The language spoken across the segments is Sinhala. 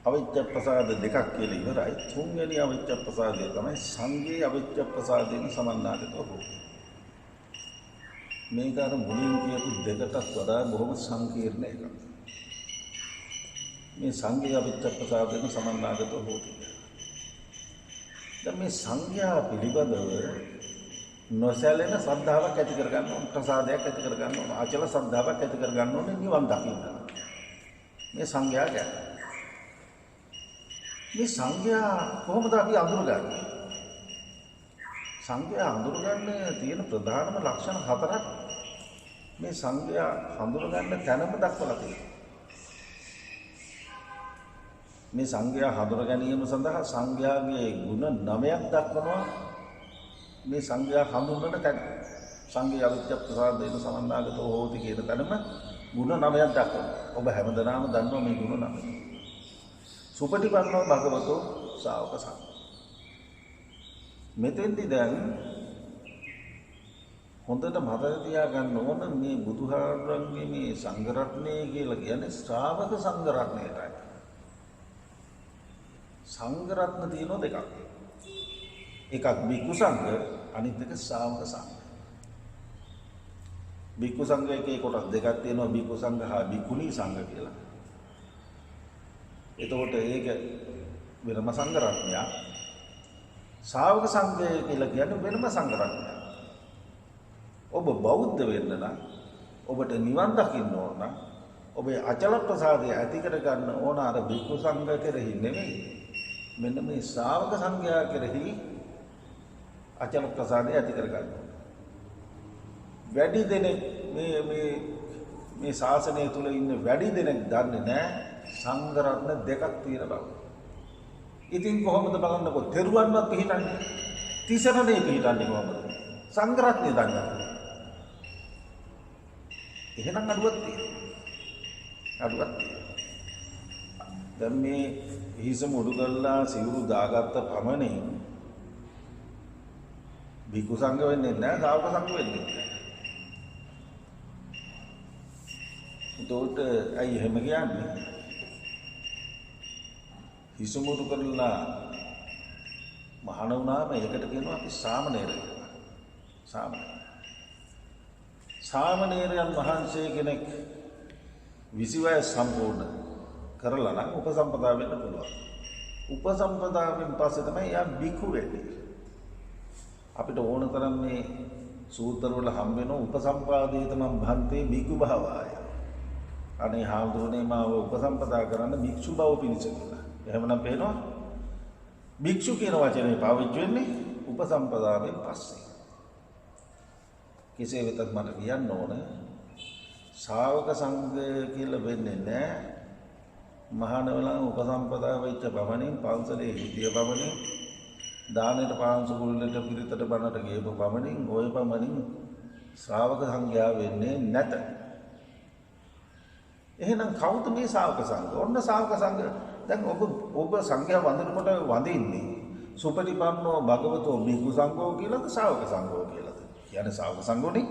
අවිච්ඡ ප්‍රසාද දෙකක් කියලා ඉවරයි. තුන්වෙනි අවිච්ඡ ප්‍රසාදය තමයි සංගේ අවිච්ඡ ප්‍රසාදයෙන් සමන්නාගතව හොති. මේක අර මුලින් කියපු දෙකටත් වඩා බොහොම සංකීර්ණ එකක්. මේ සංගේ අවිච්ඡ ප්‍රසාදයෙන් සමන්නාගතව හොති. දැන් මේ සංඥා පිළිබඳව නොසැලෙන ශ්‍රද්ධාවක් ඇති කරගන්න ඕන, ප්‍රසාදයක් ඇති කරගන්න ඕන, අචල ශ්‍රද්ධාවක් ඇති කරගන්න ඕනේ නිවන් දකින්න. මේ සංඥා කියන්නේ. මේ සංඥා කොහොමද අපි අඳුරගන්නේ? සංඥා අඳුරගන්නේ තියෙන ප්‍රධානම ලක්ෂණ හතරක් මේ සංඥා හඳුනගන්න තැනම දක්වලා තියෙනවා. මේ සංඥා හඳුන ගැනීම සඳහා සංඥාගේ ගුණ 9ක් දක්වනවා. මේ සංඥා හඳුන්වන තැන සංඥා අවිච්ඡ ප්‍රසාදයෙන් සමන්නාගතෝ හෝති කියන තැනම ගුණ 9ක් දක්වනවා. ඔබ හැමදෙනාම දන්නවා මේ ගුණ 9. සුපටිපන්නෝ භගවතෝ ශාවක සංඝ. මෙතෙන්දි දැන් හොඳට මතක තියාගන්න ඕන මේ බුදුහාමුදුරන්ගේ මේ සංඝ රත්නය කියලා කියන්නේ ශ්‍රාවක සංඝ රත්නයටයි. සංඝ රත්න තියෙනවා දෙකක්. එකක් බික්කු සංඝ, අනිත් එක ශ්‍රාවක සංඝ. බික්කු සංඝ එකේ කොටස් දෙකක් තියෙනවා, බික්කු සංඝ හා බික්කුණී සංඝ කියලා. එතකොට ඒක වෙනම සංඝ රත්නයක්. ශ්‍රාවක සංඝය කියලා කියන්නේ වෙනම සංඝ රත්නයක්. ඔබ බෞද්ධ වෙන්න නම්, ඔබට නිවන් දකින්න ඕන නම්, ඔබේ අචල ප්‍රසාදය ඇති කර ගන්න ඕන අර බික්කු සංඝ කෙරෙහි නෙමෙයි. මෙන්න මේ ශ්‍රාවක සංඝයා කෙරෙහි අචල ප්‍රසාදය ඇති කර ගන්න ඕන. වැඩි දෙනෙක් මේ ශාසනය තුල ඉන්න වැඩි දෙනෙක් දන්නේ නැහැ සංඝ රත්න දෙකක් තියෙන බව. ඉතින් කොහොමද බලන්නකො තෙරුවන්වත් පිළිටන්නේ? තිසරණේ පිළිටන්නේ කොහොමද? සංඝ රත්නේ දන්නේ. එහෙනම් අඩුවක් තියෙනවා. අඩුවක් තියෙනවා. දැන් මේ හිස මුඩු කරලා සිවුරු දාගත්ත පමණින් බිකු සංඝ වෙන්නේ නැහැ, ශ්‍රාවක සංඝ වෙන්නේ නැහැ. ඒකට අය එහෙම කියන්නේ හිස මුඩු කරලා මහාන වුණාම ඒකට කියනවා අපි සාමණේර කියලා. සාමණේරයන් වහන්සේ කෙනෙක් 20 වයස සම්පූර්ණ කරලා නම් උපසම්පදා වෙන්න පුළුවන්. උපසම්පදාවෙන් පස්සේ තමයි යා බිකු වෙන්නේ. අපිට ඕන තරම් මේ සූත්‍ර වල හම් වෙන උපසම්පාදේත මම් භන්තේ බිකු භාවය. අනේ හාමුදුරනේ මාව උපසම්පදා කරන්න භික්ෂු බව පිණිස කියලා. එහෙමනම් පේනවා භික්ෂු කියන වචනේ පාවිච්චි වෙන්නේ උපසම්පදාවෙන් පස්සේ. කෙසේ වෙතත් මට කියන්න ඕන ශ්‍රාවක සංඝ කියලා වෙන්නේ නැහැ. මහානවලන් උපසම්පදා වෙච්ච බවණින් පන්සලේ හිටිය බවණින් දානෙට පාංශු කුල්ලට පිරිතට බණට ගියපු බවණින් ওই බවණින් ශ්‍රාවක සංඝයා වෙන්නේ නැත. එහෙනම් කවුද මේ ශ්‍රාවක සංඝ? ඔන්න ශ්‍රාවක සංඝ. දැන් ඔබ සංඝයා වඳිනකොට වඳින්නේ සුපටිපන්නෝ භගවතෝ බිකු සංඝෝ කියලාද ශ්‍රාවක සංඝෝ කියලාද? කියන්නේ ශ්‍රාවක සංඝෝනේ.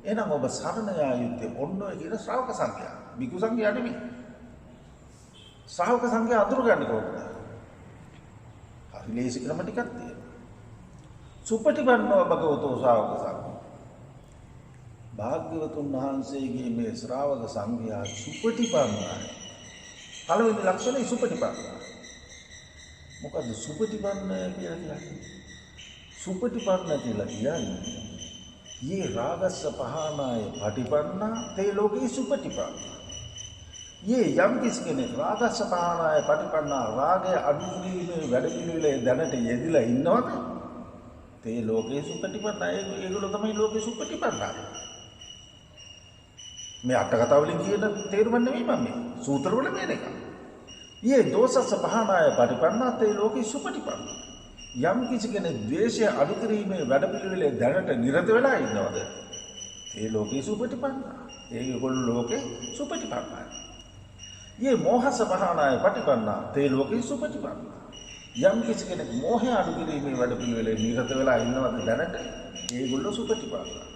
එහෙනම් ඔබ සරණ යා යුත්තේ ඔන්න ඔය කියන ශ්‍රාවක සංඝයා. බිකු සංඝයා නෙමෙයි. ශ්‍රාවක සංඝයා අඳුරගන්නේ කොහොමද? හරි ලේසි ක්‍රම ටිකක් තියෙනවා. සුපටිපන්නෝ භගවතෝ ශ්‍රාවක සංඝෝ. භාග්‍යවතුන් වහන්සේගේ මේ ශ්‍රාවක සංඝයා සුපටිපන්නයි. පළවෙනි ලක්ෂණය සුපටිපන්නයි. මොකද සුපටිපන්න කියලා කියන්නේ? සුපටිපන්න කියලා කියන්නේ යේ රාගස්ස පහනාය පටිපන්නා තේ ලෝකේ සුපටිපන්න. යේ යම් කෙනෙක් රාගස්ස පහනාය පටිපන්නා රාගය අඩු කිරීමේ වැඩ පිළිවෙලේ දැනට යෙදිලා ඉන්නවද? තේ ලෝකේ සුපටිපන්නයි. ඒගොල්ලෝ තමයි ලෝකේ සුපටිපන්නයි. මේ අට කතාව වලින් කියන තේරුම නෙමෙයි මම මේ සූත්‍ර වල මේන එක. යේ දෝසස්ස පහනාය පටිපන්නා තේ ලෝකේ සුපටිපන්න. යම් කිසි කෙනෙක් ද්වේෂය අඩු කිරීමේ වැඩපිළිවෙලේ දැනට නිරත වෙලා ඉන්නවද? ඒ ලෝකේ සුපටිපන්න. ඒගොල්ලෝ ලෝකේ සුපටිපන්නයි. යේ මෝහස පහනාය පටිපන්නා තේ ලෝකේ සුපටිපන්න. යම් කිසි කෙනෙක් මෝහය අඩු කිරීමේ වැඩපිළිවෙලේ නිරත වෙලා ඉන්නවද දැනට? ඒගොල්ලෝ සුපටිපන්න.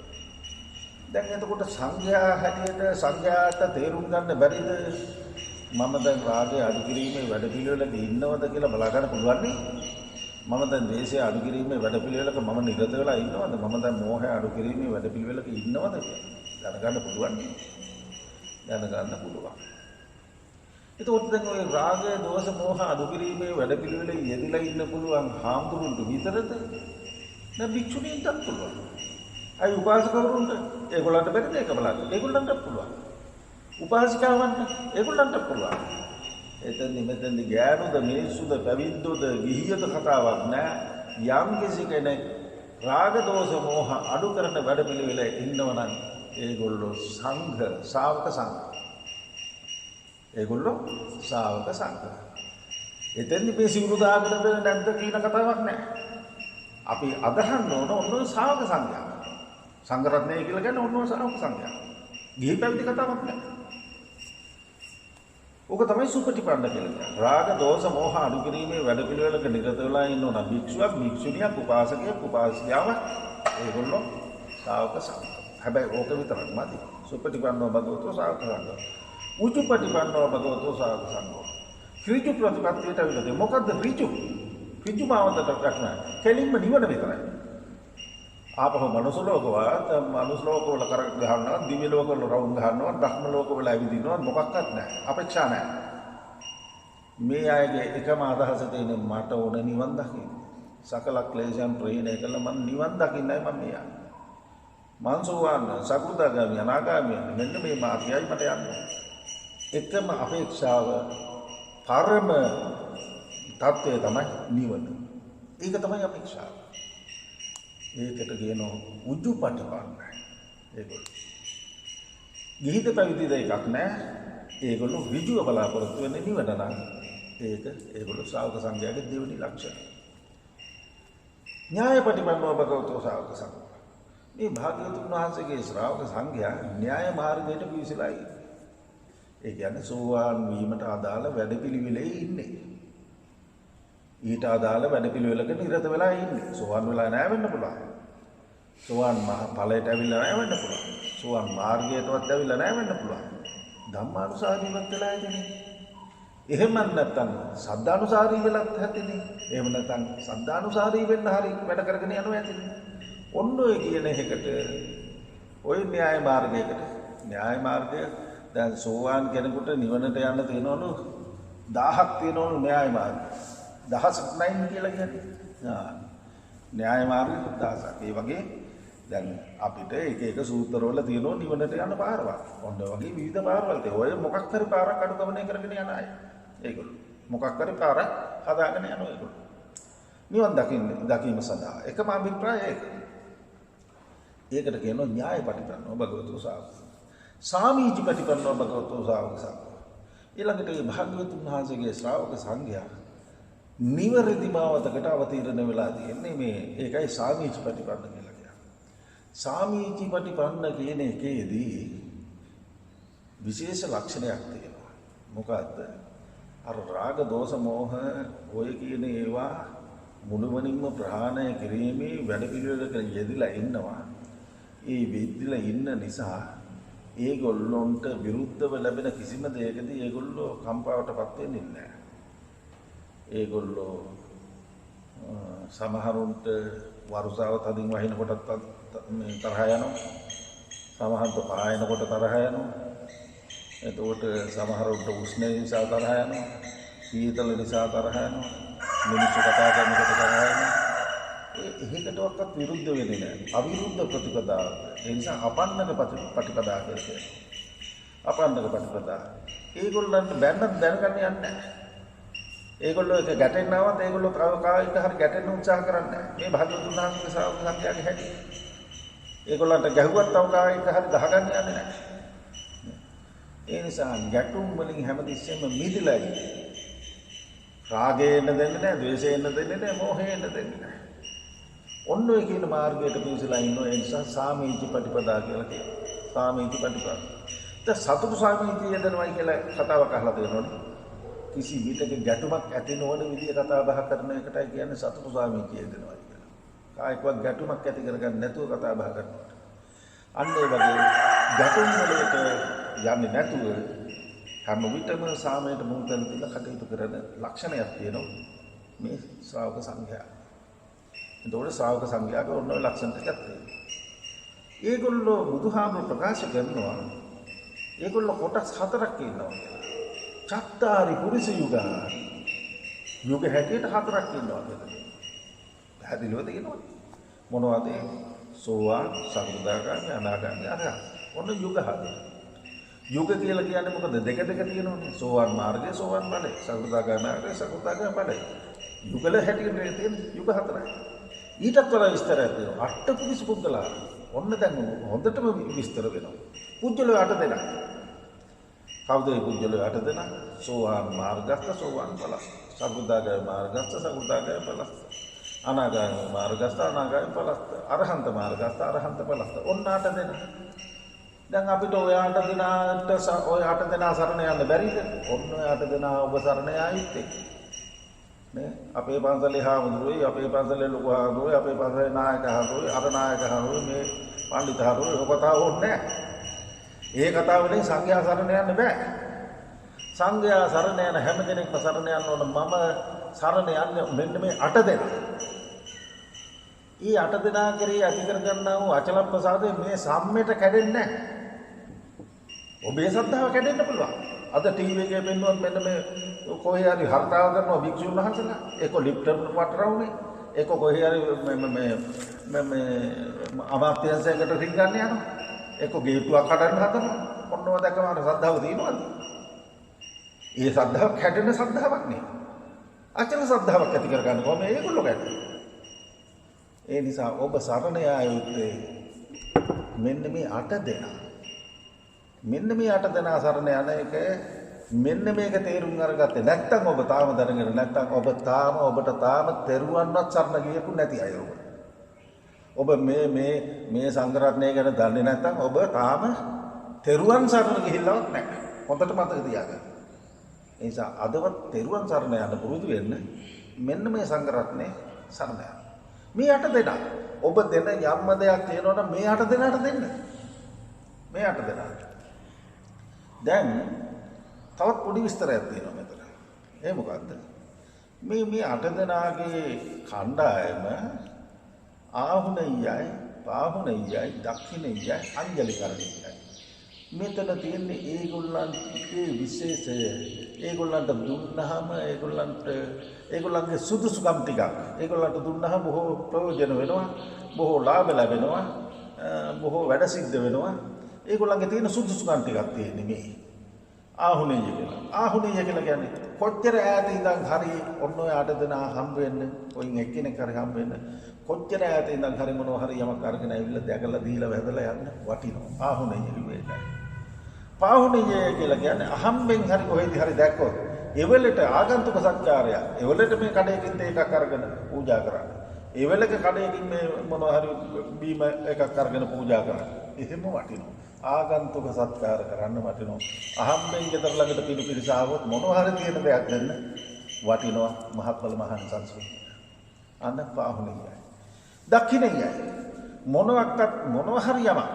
දැන් එතකොට සංඝයා හැටියට සංඝයාට තේරුම් ගන්න බැරිද මම දැන් රාගය අඩු කිරීමේ වැඩපිළිවෙලක ඉන්නවද කියලා බලා ගන්න පුළුවන් නේ. මම දැන් ද්වේෂය අඩු කිරීමේ වැඩපිළිවෙලක මම නිරත වෙලා ඉන්නවද? මම දැන් මෝහය අඩු කිරීමේ වැඩපිළිවෙලක ඉන්නවද කියලා දැනගන්න පුළුවන් නේ. දැනගන්න පුළුවන්. එතකොට දැන් ඔය රාගය, දෝෂ, මෝහ අඩු කිරීමේ වැඩපිළිවෙලේ යෙදලා ඉන්න පුළුවන් හාමුදුරුන්ට විතරද? දැන් භික්ෂුණීන්ටත් පුළුවන්. අයි උපාසකවරුන්ට ඒගොල්ලන්ට බැරිද ඒක බලන්න? ඒගොල්ලන්ට පුළුවන්. උපාසිකාවන්ට ඒගොල්ලන්ට පුළුවන්. එතෙන්දි මෙතෙන්දි ගෑනුද මිනිස්සුද පැවිද්දෝද ගිහියද කතාවක් නෑ. යම් කිසි කෙනෙක් රාග දෝෂ මෝහ අඩු කරන වැඩපිළිවෙලේ ඉන්නවනම් ඒගොල්ලෝ සංඝ ශ්‍රාවක සංඝ. ඒගොල්ලෝ ශ්‍රාවක සංඝ. එතෙන්දි මේ සිවුරු දාගෙන නැද්ද කියන කතාවක් නෑ. අපි අදහන්න ඕන ඔන්න ශ්‍රාවක සංඝයා. සංඝ රත්නය කියලා කියන්නේ ඔන්න ශ්‍රාවක සංඝයා. ගිහි පැවිදි කතාවක් නෑ. ඕක තමයි සුපටිපන්න කියලා කියන්නේ. රාග දෝෂ මෝහ අඩු කිරීමේ වැඩපිළිවෙලක නිරත වෙලා ඉන්න ඕන භික්ෂුවක්, භික්ෂුණියක්, උපාසකයෙක්, උපාසිකාවක් ඒගොල්ලෝ ශ්‍රාවක සංඝ. හැබැයි ඕක විතරක් මදි. සුපටිපන්නව භගවතෝ ශ්‍රාවක සංඝ. උචුපටිපන්නව භගවතෝ ශ්‍රාවක සංඝ. ඍජු ප්‍රතිපත්තියට විරුද්ධ. මොකද්ද ඍජු? ඍජු මාවතට ප්‍රශ්න. කෙලින්ම නිවන විතරයි. ආපහු මනුස්ස ලෝකවත් මනුස්ස ලෝකවල කර ගන්නවා, දිව්‍ය ලෝකවල රවුම් ගන්නවා, ධර්ම ලෝකවල ඇවිදිනවා මොකක්වත් නැහැ. අපේක්ෂා නැහැ. මේ අයගේ එකම අදහස තියෙන මට ඕන නිවන් දකින්න. සකල ක්ලේශයන් ප්‍රහීණය කළා මම නිවන් දකින්නයි මම මේ යන්නේ. මංසෝවාන් සකෘදාගාමී අනාගාමී මෙන්න මේ මාර්ගයයි මට යන්න. එකම අපේක්ෂාව පරම තත්ත්වය තමයි නිවන. ඒක තමයි අපේක්ෂාව. ඒකට කියනවා උජුපටිපන්නයි. ඒගොල්ලෝ. ගිහිද පැවිදිද එකක් නැහැ. ඒගොල්ලෝ ඍජුව බලාපොරොත්තු වෙන්නේ නිවන නම් ඒක ඒගොල්ලෝ ශ්‍රාවක සංඝයාගේ දෙවෙනි ලක්ෂණය. න්‍යායපටිපන්නව භගවතෝ ශ්‍රාවක සංඝ. මේ භාග්‍යවතුන් වහන්සේගේ ශ්‍රාවක සංඝයා න්‍යාය මාර්ගයට පිවිසලායි. ඒ කියන්නේ සෝවාන් වීමට අදාළ වැඩපිළිවෙලේ ඉන්නේ. ඊට අදාළ වැඩපිළිවෙලක නිරත වෙලා ඉන්නේ. සෝවාන් වෙලා නැහැ වෙන්න පුළුවන්. සෝවාන් ඵලයට ඇවිල්ලා නැහැ වෙන්න පුළුවන්. සෝවාන් මාර්ගයටවත් ඇවිල්ලා නැහැ වෙන්න පුළුවන්. ධම්මානුසාරීවත් වෙලා ඉන්නේ. එහෙම නැත්නම් සද්ධානුසාරී වෙලත් ඇතිනේ. එහෙම නැත්නම් සද්ධානුසාරී වෙන්න හරි වැඩ කරගෙන යනවා ඇතිනේ. ඔන්න ඔය කියන එකට ඔය න්‍යාය මාර්ගය දැන් සෝවාන් කෙනෙකුට නිවනට යන්න තියෙනවලු 1000ක් තියෙනවලු න්‍යාය මාර්ගය. 1009 කියලා කියන්නේ. න්‍යාය මාර්ගය 1000ක්. ඒ වගේ දැන් අපිට එක සූත්‍රවල තියෙනවා නිවනට යන පාරවල්. ඔන්න වගේ විවිධ පාරවල් තියෙනවා. ඔය මොකක් හරි පාරක් අනුගමනය කරගෙන යන අය. ඒගොල්ලෝ මොකක් හරි පාරක් හදාගෙන යනවා ඒගොල්ලෝ. නිවන් දකින්න සඳහා එකම අභිප්‍රායය ඒක. ඒකට කියනවා න්‍යායපටිපන්නව භගවතෝ ශ්‍රාවක. සාමීචි පටිපන්නව භගවතෝ ශ්‍රාවක සංඝ. ඊළඟට මේ භාග්‍යවතුන් වහන්සේගේ ශ්‍රාවක සංඝයා නිවැරදි මාවතකට අවතීර්ණ වෙලා තියෙන්නේ මේ ඒකයි සාමීචි පටිපන්න කියලා කියන්නේ. සාමීචි පටිපන්න කියන එකේදී විශේෂ ලක්ෂණයක් තියෙනවා. මොකද්ද? අර රාග දෝෂ මෝහ ඔය කියන ඒවා මුළුමනින්ම ප්‍රහාණය කිරීමේ වැඩපිළිවෙලක යෙදලා ඉන්නවා. ඒ වෙද්දිලා ඉන්න නිසා ඒගොල්ලොන්ට විරුද්ධව ලැබෙන කිසිම දෙයකදී ඒගොල්ලෝ කම්පාවටපත් වෙන්නේ නැහැ. ඒගොල්ලෝ සමහරුන්ට වරුසාව තදින් වහින කොටත් මේ තරහ යනවා. සමහරට පායනකොට තරහ යනවා. එතකොට සමහරුන්ට උෂ්ණ නිසා තරහ යනවා. සීතල නිසා තරහ යනවා. මිනිස්සු කතා කරනකොට තරහ යනවා. ඒකටවත් විරුද්ධ වෙන්නේ නැහැ. අවිරුද්ධ ප්‍රතිපදාව. ඒ නිසා අපන්නක ප්‍රතිපදාව කියලා කියනවා. අපන්නක ප්‍රතිපදාව. ඒගොල්ලන්ට බැන්නත් දැනගන්න යන්නේ නැහැ. ඒගොල්ලෝ එක ගැටෙන්නවත් ඒගොල්ලෝ කායික හරි ගැටෙන්න උත්සාහ කරන්නේ නැහැ. මේ භාග්‍යවතුන් වහන්සේගේ ශ්‍රාවක සංඝයාගේ හැටි. ඒගොල්ලන්ට ගැහුවත් තව කායික හරි ගහගන්න යන්නේ නැහැ. ඒ නිසා ගැටුම් වලින් හැමතිස්සෙම මිදලා ඉන්නේ. රාගයෙන් දෙන්නේ නැහැ, ද්වේෂයෙන් දෙන්නේ නැහැ, මෝහයෙන් දෙන්නේ නැහැ. ඔන්න ඔය කියන මාර්ගයට පිවිසලා ඉන්නෝ. ඒ නිසා සාමීචි ප්‍රතිපදා කියලා කියනවා. සාමීචි ප්‍රතිපදා. දැන් සතුටු සාමීචි යදනවයි කියලා කතාවක් අහලා තියෙනවනේ. කිසි විටක ගැටුමක් ඇති නොවන විදිය කතා බහ කරන එකටයි කියන්නේ සතුටු සාමීචි යදනවයි කියලා. කායිකවත් ගැටුමක් ඇති කරගන්න නැතුව කතා බහ කරනවා. අන්න ඒ වගේ ගැටුම් වලට යන්නේ නැතුව හැම විටම සාමයට මුල් තැන දීලා කටයුතු කරන ලක්ෂණයක් තියෙනවා මේ ශ්‍රාවක සංඝයා. එතකොට ශ්‍රාවක සංඝයාගේ ඔන්න ඔය ලක්ෂණ ටිකක් තියෙනවා. ඒගොල්ලෝ බුදුහාමුදුරු ප්‍රකාශ කරනවා ඒගොල්ලෝ කොටස් හතරක් ඉන්නවා කියලා. චත්තාරි පුරිස යුගා. යුග හැටියට හතරක් ඉන්නවා කියලා. පැහැදිලිව තියෙනවා. මොනවද? සෝවාන්, සකෘදාගාමී, අනාගාමී, අරහත්. ඔන්න යුග හතරක්. යුග කියලා කියන්නේ මොකද? දෙක තියෙනවනේ. සෝවාන් මාර්ගය, සෝවාන් ඵලය. සකෘදාගාමී මාර්ගය, සකෘදාගාමී ඵලය. යුගල හැටියට තියෙන යුග හතරයි. ඊටත් වඩා විස්තරයක් තියෙනවා. අට්ඨපුරිස පුද්ගලයා. ඔන්න දැන් හොඳටම විස්තර වෙනවා. පුජ්‍යලෝ 8 දෙනා. කවුද මේ පුජ්‍යලෝ 8 දෙනා? සෝවාන් මාර්ගස්ත, සෝවාන් ඵලස්ත. සකෘදාගාමී මාර්ගස්ත, සකෘදාගාමී ඵලස්ත. අනාගාමී මාර්ගස්ත, අනාගාමී ඵලස්ත. අරහන්ත මාර්ගස්ත, අරහන්ත ඵලස්ත. ඔන්න 8 දෙනා. දැන් අපිට ඔය 8 දෙනාට ඔය 8 දෙනා සරණ යන්න බැරිද? ඔන්න ඔය 8 දෙනා ඔබ සරණ යායිත් එක්ක. නේ අපේ පන්සලේ හාමුදුරුවෝ, අපේ පන්සලේ ලොකු හාමුදුරුවෝ, අපේ පන්සලේ නායක හාමුදුරුවෝ, අර නායක හාමුදුරුවෝ, මේ පඬිත හාමුදුරුවෝ ඔය කතාව ඕනේ නැහැ. ඒ කතාව වලින් සංඝයා සරණ යන්න බෑ. සංඝයා සරණ යන හැම කෙනෙක්ම සරණ යන්න ඕන. මම සරණ යන්නේ මෙන්න මේ 8 දෙනා. ඊ 8 දෙනා කෙරෙහි ඇති කරගන්නා වූ අචල ප්‍රසාදේ මේ සම්මෙට කැඩෙන්නේ නැහැ. ඔබේ ශ්‍රද්ධාව කැඩෙන්න පුළුවන්. අද ටීවී එකේ පෙන්වුවත් මෙන්න මේ කොහේ හරි හර්තාල කරනවා භික්ෂුන් වහන්සේලා. ඒක ලිප්ටර් වටරවුනේ. ඒක කොහේ හරි මේ අමාත්‍යංශයකට රින් ගන්න යනවා. ඒක ගේට්ටුවක් කඩන්න හදනවා. ඔන්නව දැකම අර ශ්‍රද්ධාව තියෙනවද? ඒ ශ්‍රද්ධාව කැඩෙන ශ්‍රද්ධාවක් නේ. අචල ශ්‍රද්ධාවක් ඇති කරගන්න කොහොම මේගොල්ලෝ කැඩෙන්නේ. ඒ නිසා ඔබ සරණ යා යුත්තේ මෙන්න මේ 8 දෙනා. මෙන්න මේ 8 දෙනා සරණ යන එක මෙන්න මේක තේරුම් අරගත්තේ නැත්නම් ඔබ තාම දැනගෙන නැත්නම් ඔබට තාම තෙරුවන්වත් සරණ ගියපු නැති අය ඔබ මේ සංඝරත්නය ගැන දන්නේ නැත්නම් ඔබ තාම තෙරුවන් සරණ ගිහිල්ලවත් නැහැ. හොඳට මතක තියාගන්න. ඒ නිසා අදවත් තෙරුවන් සරණ යන්න පුරුදු වෙන්න. මෙන්න මේ සංඝරත්නය සරණ යන්න. මේ 8 දෙනා ඔබ දෙන යම්ම දෙයක් තියෙනවනම් මේ 8 දෙනාට දෙන්න. මේ 8 දෙනාට. දැන් තවත් පොඩි විස්තරයක් තියෙනවා මෙතන. ඒ මොකද්ද? මේ 8 දෙනාගේ කණ්ඩායම ආහුණෙයයි, පාහුණෙයයි, දක්ෂිණෙයයි, අංජලිකරණෙයයි. මෙතන තියෙන්නේ ඒගොල්ලන්ගේ විශේෂය. ඒගොල්ලන්ට දුන්නාම ඒගොල්ලන්ගේ සුදුසුකම් ටිකක්. ඒගොල්ලන්ට දුන්නාම බොහෝ ප්‍රයෝජන වෙනවා, බොහෝ ලාභ ලැබෙනවා, බොහෝ වැඩ සිද්ධ වෙනවා. ඒගොල්ලන්ගේ තියෙන සුදුසුකම් ටිකක් තියෙන්නේ මේ ආහුණෙය කියලා. ආහුණෙය කියලා කියන්නේ කොච්චර ඈත ඉඳන් හරි ඔන්න ඔය 8 දෙනා හම්බ වෙන්න, කොයින් එක්කෙනෙක් හරි හම්බ වෙන්න, කොච්චර ඈත ඉඳන් හරි මොනවා හරි යමක් අරගෙන ඇවිල්ලා දැකලා දීලා වැදලා යන්න වටිනවා. ආහුණෙය කිව්වේ ඒකයි. පාහුණෙය කියලා කියන්නේ අහම්බෙන් හරි කොහෙද හරි දැක්කොත් එවලට ආගන්තුක සත්කාරය. එවලට මේ කඩේකින් එකක් අරගෙන පූජා කරන්න. එවලක කඩේකින් මේ මොනවා හරි බීම එකක් අරගෙන පූජා කරන්න. එහෙම වටිනවා. ආගන්තුක සත්කාර කරන්න වටිනවා. අහම්බෙන් ගෙදර ළඟට පිළිපිරිස ආවොත් මොනවා හරි තියෙන දෙයක් දෙන්න වටිනවා. මහත්ඵල මහාන සංස්කෘතිය. අන්න පාහුණෙයයි. දක්ෂිණෙයයි. මොනවා හරි යමක්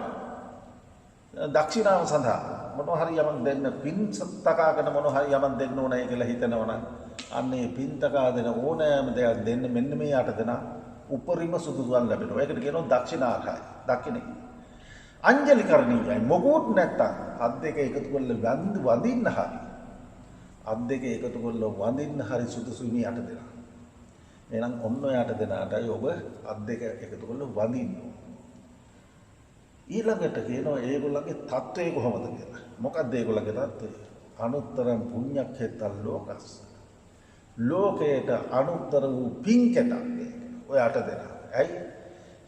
දක්ෂිනාව සඳහා මොනවා හරි යමක් දෙන්න පින් සත්කාගෙන මොනවා හරි යමක් දෙන්න ඕනයි කියලා හිතනවනම් අන්නේ පින් තකා දෙන ඕනෑම දෙයක් දෙන්න මෙන්න මේ 8 දෙනා උපරිම සුදුසුකම් ලැබෙනවා. ඒකට කියනවා දක්ෂිනාර්හයි. දක්ෂිනේ. අංජලිකරණීයයි. මොකුත් නැත්තම් අත් දෙක එකතු කරලා වඳින්න හරි. අත් දෙක එකතු කරලා වඳින්න හරි සුදුසුයි මේ 8 දෙනා. එහෙනම් ඔන්න ඔය 8 දෙනාටයි ඔබ අත් දෙක එකතු කරලා වඳින්න. ඊළඟට කියනවා ඒගොල්ලන්ගේ තත්ත්වය කොහොමද කියලා. මොකක්ද ඒගොල්ලන්ගේ තත්ත්වය? අනුත්තරම් පුඤ්ඤක්ඛේතල් ලෝකස්. ලෝකයට අනුත්තර වූ පින්කෙතක් ඔය 8 දෙනා. ඇයි?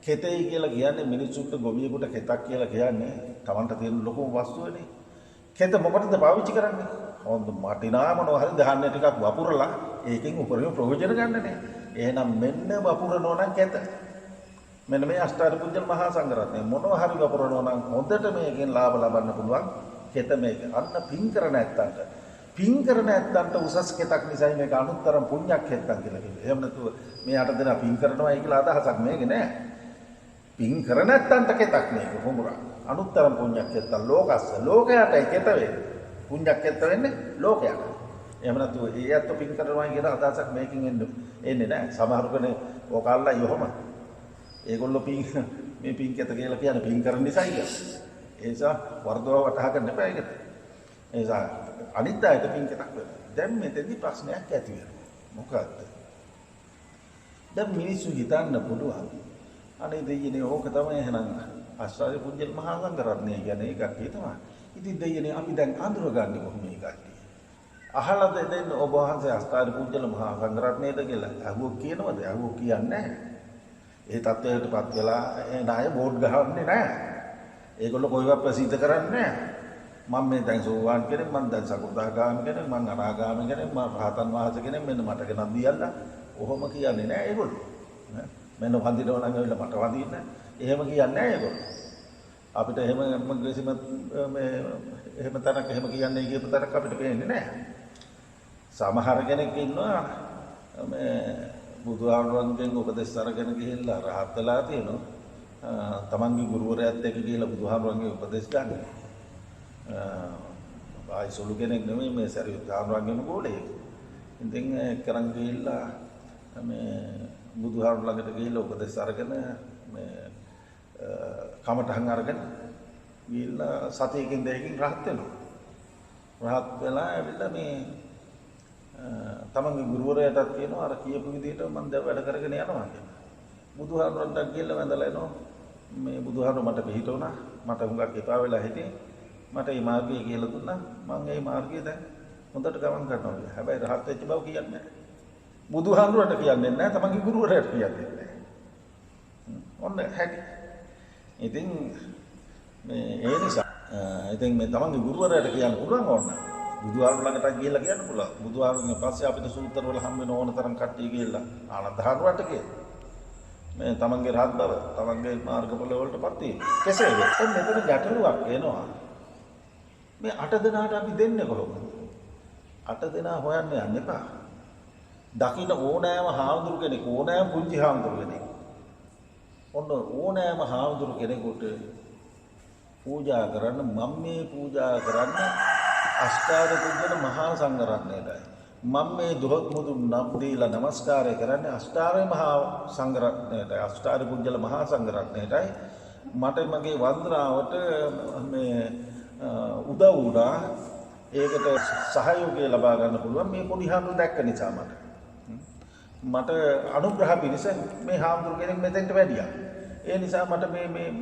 කෙතෙයි කියලා කියන්නේ මිනිසුන්ට ගොවියෙකුට කෙතක් කියලා කියන්නේ Tamanට තියෙන ලොකුම වස්තුවනේ. කෙත මොකටද පාවිච්චි කරන්නේ? හොඳ මටිනා මොනවා හරි ධාන්‍ය ටිකක් වපුරලා ඒකෙන් උපරිම ප්‍රයෝජන ගන්නනේ. එහෙනම් මෙන්න වපුරනෝ නම් කෙත. මෙන්න මේ අෂ්ටාරි පුජ්‍යල මහා සංඝරත්නය මොනවා හරි වපුරනෝ නම් හොඳට මේකෙන් ලාභ ලබන්න පුළුවන්. කෙත මේක. අන්න පින් කර නැත්තන්ට උසස් කෙතක් නිසා මේක අනුත්තරම් පුඤ්ඤක්ඛේතක් කියලා කිව්වේ. එහෙම නැතුව මේ 8 දෙනා පින් කරනවායි කියලා අදහසක් මේකේ නෑ. පින් කර නැත්තන්ට කෙතක් මේක හොමුරා. අනුත්තරම් පුඤ්ඤක්ඛේතක් ලෝකස්ස. ලෝකයටයි කෙත වෙන්නේ. පුණ්‍යක් ඇත්ත වෙන්නේ ලෝකයට. එහෙම නැතු ඒ ඇත්ත පින් කරනවා කියන අදහසක් මේකෙන් එන්නේ නැහැ. සමහර කෙනෙක් ඔකල්ලා යොහම. ඒගොල්ලෝ පින් මේ පින් කැත කියලා කියන්නේ පින් කරන නිසායි කියලා. ඒ නිසා වර්ධව වටහා ගන්න එපා ඒකට. ඒ නිසා අනිත් අයට පින් කැතක් වෙනවා. දැන් මෙතෙන්දි ප්‍රශ්නයක් ඇති වෙනවා. මොකක්ද? දැන් මිනිස්සු හිතන්න පුළුවන්. අනේ දෙයියනේ ඕක තමයි එහෙනම් ආශ්‍රාර්ය පුජ්‍යල මහා සංඝරත්නය කියන්නේ ඒකක් තමයි. ඉතින් දෙයියනේ අපි දැන් අඳුරගන්නේ කොහොම මේකක්? අහලා දෙන්න ඔබ වහන්සේ ආශ්‍රාර්ය පුජ්‍යල මහා සංඝරත්නයද කියලා අහුව කියනවද? අහුව කියන්නේ නැහැ. ඒ තත්ත්වයකටපත් වෙලා ණය බෝඩ් ගහන්නේ නැහැ. ඒගොල්ලෝ කොයිවත් ප්‍රසිද්ධ කරන්නේ නැහැ. මම මේ දැන් සෝවාන් කෙනෙක්, මම දැන් සකෘදාගාමී කෙනෙක්, මම අනාගාමී කෙනෙක්, මම රහතන් වහන්සේ කෙනෙක්, මෙන්න මට ගෙනත් දියල්ලා. ඔහොම කියන්නේ නැහැ ඒගොල්ලෝ. මෙන්න වඳිනවා නම් ඇවිල්ලා මට වඳින්න. එහෙම කියන්නේ නැහැ ඒගොල්ලෝ. අපිට එහෙම කිසිම මේ එහෙම තරක් එහෙම කියන්නේ කියපු තරක් අපිට පේන්නේ නැහැ. සමහර කෙනෙක් ඉන්නවා මේ බුදුහාමුදුරන්ගෙන් උපදෙස් අරගෙන ගිහිල්ලා රහත් වෙලා තියෙනවා. තමන්ගේ ගුරුවරයාත් එක්ක ගිහිල්ලා බුදුහාමුදුරන්ගේ උපදෙස් ගන්න. ආයි සොළු කෙනෙක් නෙමෙයි මේ සරියුත් හාමුදුරන්ගේම ගෝලෙක්. ඉතින් කරන් ගිහිල්ලා මේ බුදුහාමුදුර ළඟට ගිහිල්ලා උපදෙස් අරගෙන මේ කමටහන් අරගෙන ගිහිල්ලා සතියකින් දෙකකින් රහත් වෙනවා. රහත් වෙලා ඇවිල්ලා මේ තමන්ගේ ගුරුවරයාටත් කියනවා අර කියපු විදිහට මම දැන් වැඩ කරගෙන යනවා කියලා. බුදුහාමුදුරන්ට ගිහිල්ලා වැඳලා එනවා. මේ බුදුහාමුදුර මට පිළිහිටුණා. මට හුඟක් එපා වෙලා හිටියේ. මට මේ මාර්ගය කියලා දුන්නා. මම මේ මාර්ගය දැන් හොඳට ගමන් කරනවා. හැබැයි රහත් වෙච්ච බව කියන්නේ නැහැ. බුදුහාමුදුරන්ට කියන්නේ නැහැ. තමන්ගේ ගුරුවරයාට කියන්නේ නැහැ. ඔන්න හැටි. ඉතින් මේ ඒ නිසා ඉතින් මේ තමන්ගේ ගුරුවරයාට කියන්න පුළුවන් ඕන. බුදුහාමුදුර ළඟට ගිහිල්ලා කියන්න පුළුවන්. බුදුහාමුදුරන් පස්සේ අපිට සූත්‍ර වල හම් වෙන ඕන තරම් කට්ටිය ගිහිල්ලා ආනන්ද හාමුදුරන්ට කියනවා. මේ තමන්ගේ රහත් බව, තමන්ගේ මාර්ගඵල වලටපත් වීම. කෙසේද? දැන් මෙතන ගැටලුවක් එනවා. මේ 8 දෙනාට අපි දෙන්නේ කොහොමද? 8 දෙනා හොයන්න යන්න එපා. දකින්න ඕනෑම හාමුදුරු කෙනෙක්, ඕනෑම පුංචි හාමුදුරු කෙනෙක්. ඔන්න ඕනෑම හාමුදුරු කෙනෙකුට පූජා කරන්න මම මේ පූජා කරන්න අෂ්ටාර්ය පුජ්‍යල මහා සංඝරත්නයටයි. මම මේ දොහොත් මුදුන් නම් දීලා নমස්කාරය කරන්නේ අෂ්ටාර්ය මහා සංඝරත්නයටයි. අෂ්ටාර්ය පුජ්‍යල මහා සංඝරත්නයටයි. මට මගේ වන්දනාවට මේ උදව් වුණා. ඒකට සහයෝගය ලබා ගන්න පුළුවන් මේ පොඩි හාමුදුරු දැක්ක නිසා මට අනුග්‍රහ පිණිස මේ හාමුදුරු කෙනෙක් මෙතෙන්ට වැඩියා. ඒ නිසා මට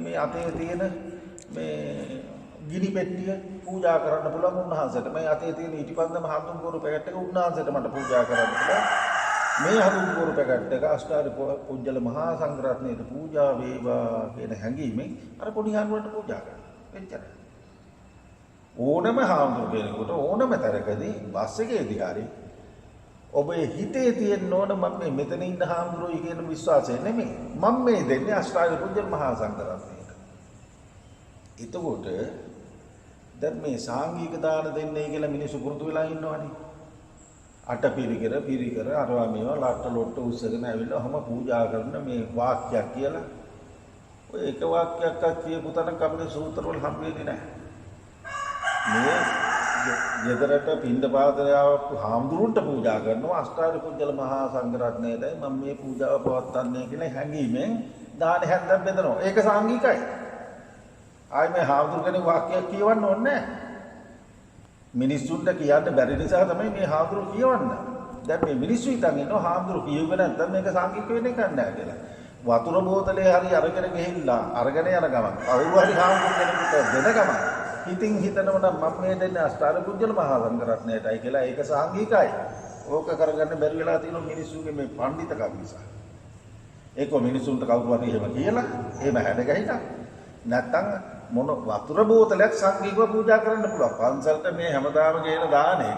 මේ අතේ තියෙන මේ ගිනි පෙට්ටිය පූජා කරන්න පුළුවන් උන්වහන්සේට. මේ අතේ තියෙන ඊටිපන්දම හඳුන් කෝරු පැකට් එක උන්වහන්සේට මට පූජා කරන්න පුළුවන්. මේ හඳුන් කෝරු පැකට් එක අෂ්ටාර්ය පුජ්‍යල මහා සංඝරත්නයට පූජා වේවා කියන හැඟීමෙන් අර පොඩි හාමුදුරන්ට පූජා කරනවා. එච්චරයි. ඕනම හාමුදුරු කෙනෙකුට ඕනම තරකදී බස් එකේදී හරි ඔබේ හිතේ තියෙන්න ඕන මම මේ මෙතන ඉන්න හාමුදුරුවෝ කියන විශ්වාසය නෙමෙයි. මම මේ දෙන්නේ අෂ්ටාර්ය පුජ්‍යල මහා සංඝරත්නයට. එතකොට දැන් මේ සාංගික දාන දෙන්නේ කියලා මිනිස්සු පුරුදු වෙලා ඉන්නවනේ. අටපිරිකර පිරිකර අරවා මේවා ලට්ට ලොට්ට උස්සගෙන ඇවිල්ලා ඔහම පූජා කරන මේ වාක්‍යයක් කියලා. ඔය එක වාක්‍යයක්වත් කියපු තරම් අපේ සූත්‍රවල හම් වෙන්නේ නැහැ. මේ යෙදරට පින්ඩපාතයාව හාමුදුරුන්ට පූජා කරනවා අෂ්ටාර්ය පුජ්‍යල මහා සංඝරත්නයටයි මම මේ පූජාව පවත්වන්නේ කියලා හැඟීමෙන් දාන හැන්දක් බෙදනවා. ඒක සාංගිකයි. ආයි මේ හාමුදුරු කෙනෙක් වාක්‍යයක් කියවන්න ඕනේ නැහැ. මිනිස්සුන්ට කියන්න බැරි නිසා තමයි මේ හාමුදුරු කියවන්න. දැන් මේ මිනිස්සු හිතන් ඉන්නවා හාමුදුරු කියුවේ නැත්නම් මේක සාංගික වෙන්නේ නැහැ කියලා. වතුර බෝතලේ හරි අරගෙන ගිහිල්ලා අරගෙන යන ගමන් කවුරු හරි හාමුදුරු කෙනෙකුට දෙන ගමන් ඉතින් හිතනවා නම් මම මේ දෙන්නේ අෂ්ටාර්ය පුජ්‍යල මහා සංඝරත්නයටයි කියලා. ඒක සාංගිකයි. ඕක කරගන්න බැරි වෙලා තියෙන මිනිස්සුගේ මේ පඬිතකම නිසා. ඒක මිනිසුන්ට කවුරු හරි එහෙම කියලා එහෙම හැඩගැහිලා නැත්තම් මොන වතුර බෝතලයක් සංඝීව පූජා කරන්න පුළුවන්. පන්සලට මේ හැමදාම ගේන දානේ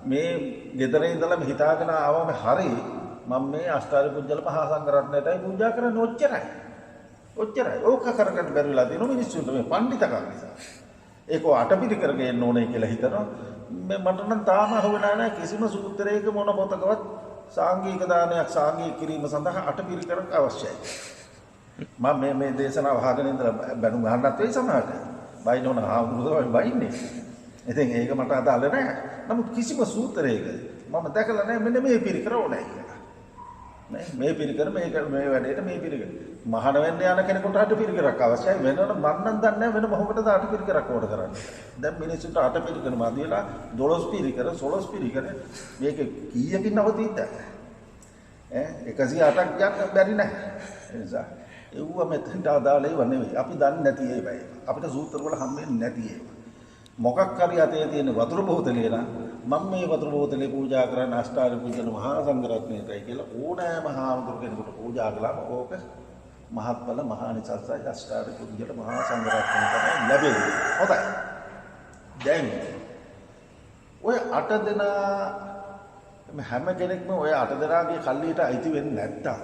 මේ ගෙදර ඉඳලා හිතාගෙන ආවම හරි මම මේ අෂ්ටාර්ය පුජ්‍යල මහා සංඝරත්නයටයි පූජා කරන්නේ ඔච්චරයි. ඔච්චරයි. ඕක කරගන්න බැරි වෙලා තියෙන මිනිස්සුන්ට මේ පඬිතකම නිසා. ඒක අටපිරි කරගෙන ඕනේ කියලා හිතනවා. මේ මට නම් තාම අහුවෙලා නැහැ කිසිම සූත්‍රයක මොන පොතකවත් සාංගික දානයක් සාංගික කිරීම සඳහා අටපිරි කරක් අවශ්‍යයි. මම මේ දේශනාව අහගෙන ඉඳලා බැනුම් අහන්නත් වෙයි සමහරට. බයිනෝන හාමුදුරුවෝ බයින්නේ. ඉතින් ඒක මට අදාළ නැහැ. නමුත් කිසිම සූත්‍රයක මම දැකලා නැහැ මෙන්න මේ පිරිකර ඕනේ කියලා. නේ මේ පිරිකර මේ වැඩේට මේ පිරිකර. මහාන වෙන්න යන කෙනෙකුට අට පිරිකරක් අවශ්‍යයි. වෙනවනම් මම නම් දන්නේ නැහැ වෙන මොකටද අට පිරිකරක් ඕන කරන්නේ. දැන් මිනිස්සුන්ට අට පිරිකර මදියලා 12 පිරිකර 16 පිරිකර මේක කීයකින් නවතිද්ද? 108ක් ගන්න බැරි නැහැ. ඒ නිසා ඒව මෙතෙන්ට අදාළ ඒවා නෙවෙයි. අපි දන්නේ නැති ඒවා. අපිට සූත්‍ර වල හම්බෙන්නේ නැති ඒවා. මොකක් හරි අතේ තියෙන වතුර බෝතලේ නම් මම මේ වතුර බෝතලේ පූජා කරන්න අෂ්ටාංග පුජන මහා සංඝරත්නයටයි කියලා ඕනෑම හාමුදුරු කෙනෙකුට පූජා කළාම ඕක මහත්ඵල මහානිසස්සයි අෂ්ටාංග පුජන මහා සංඝරත්නය තමයි ලැබෙන්නේ. හොඳයි. දැන් ඔය 8 දෙනා හැම කෙනෙක්ම ඔය 8 දෙනාගේ කල්ලියට අයිති වෙන්නේ නැත්තම්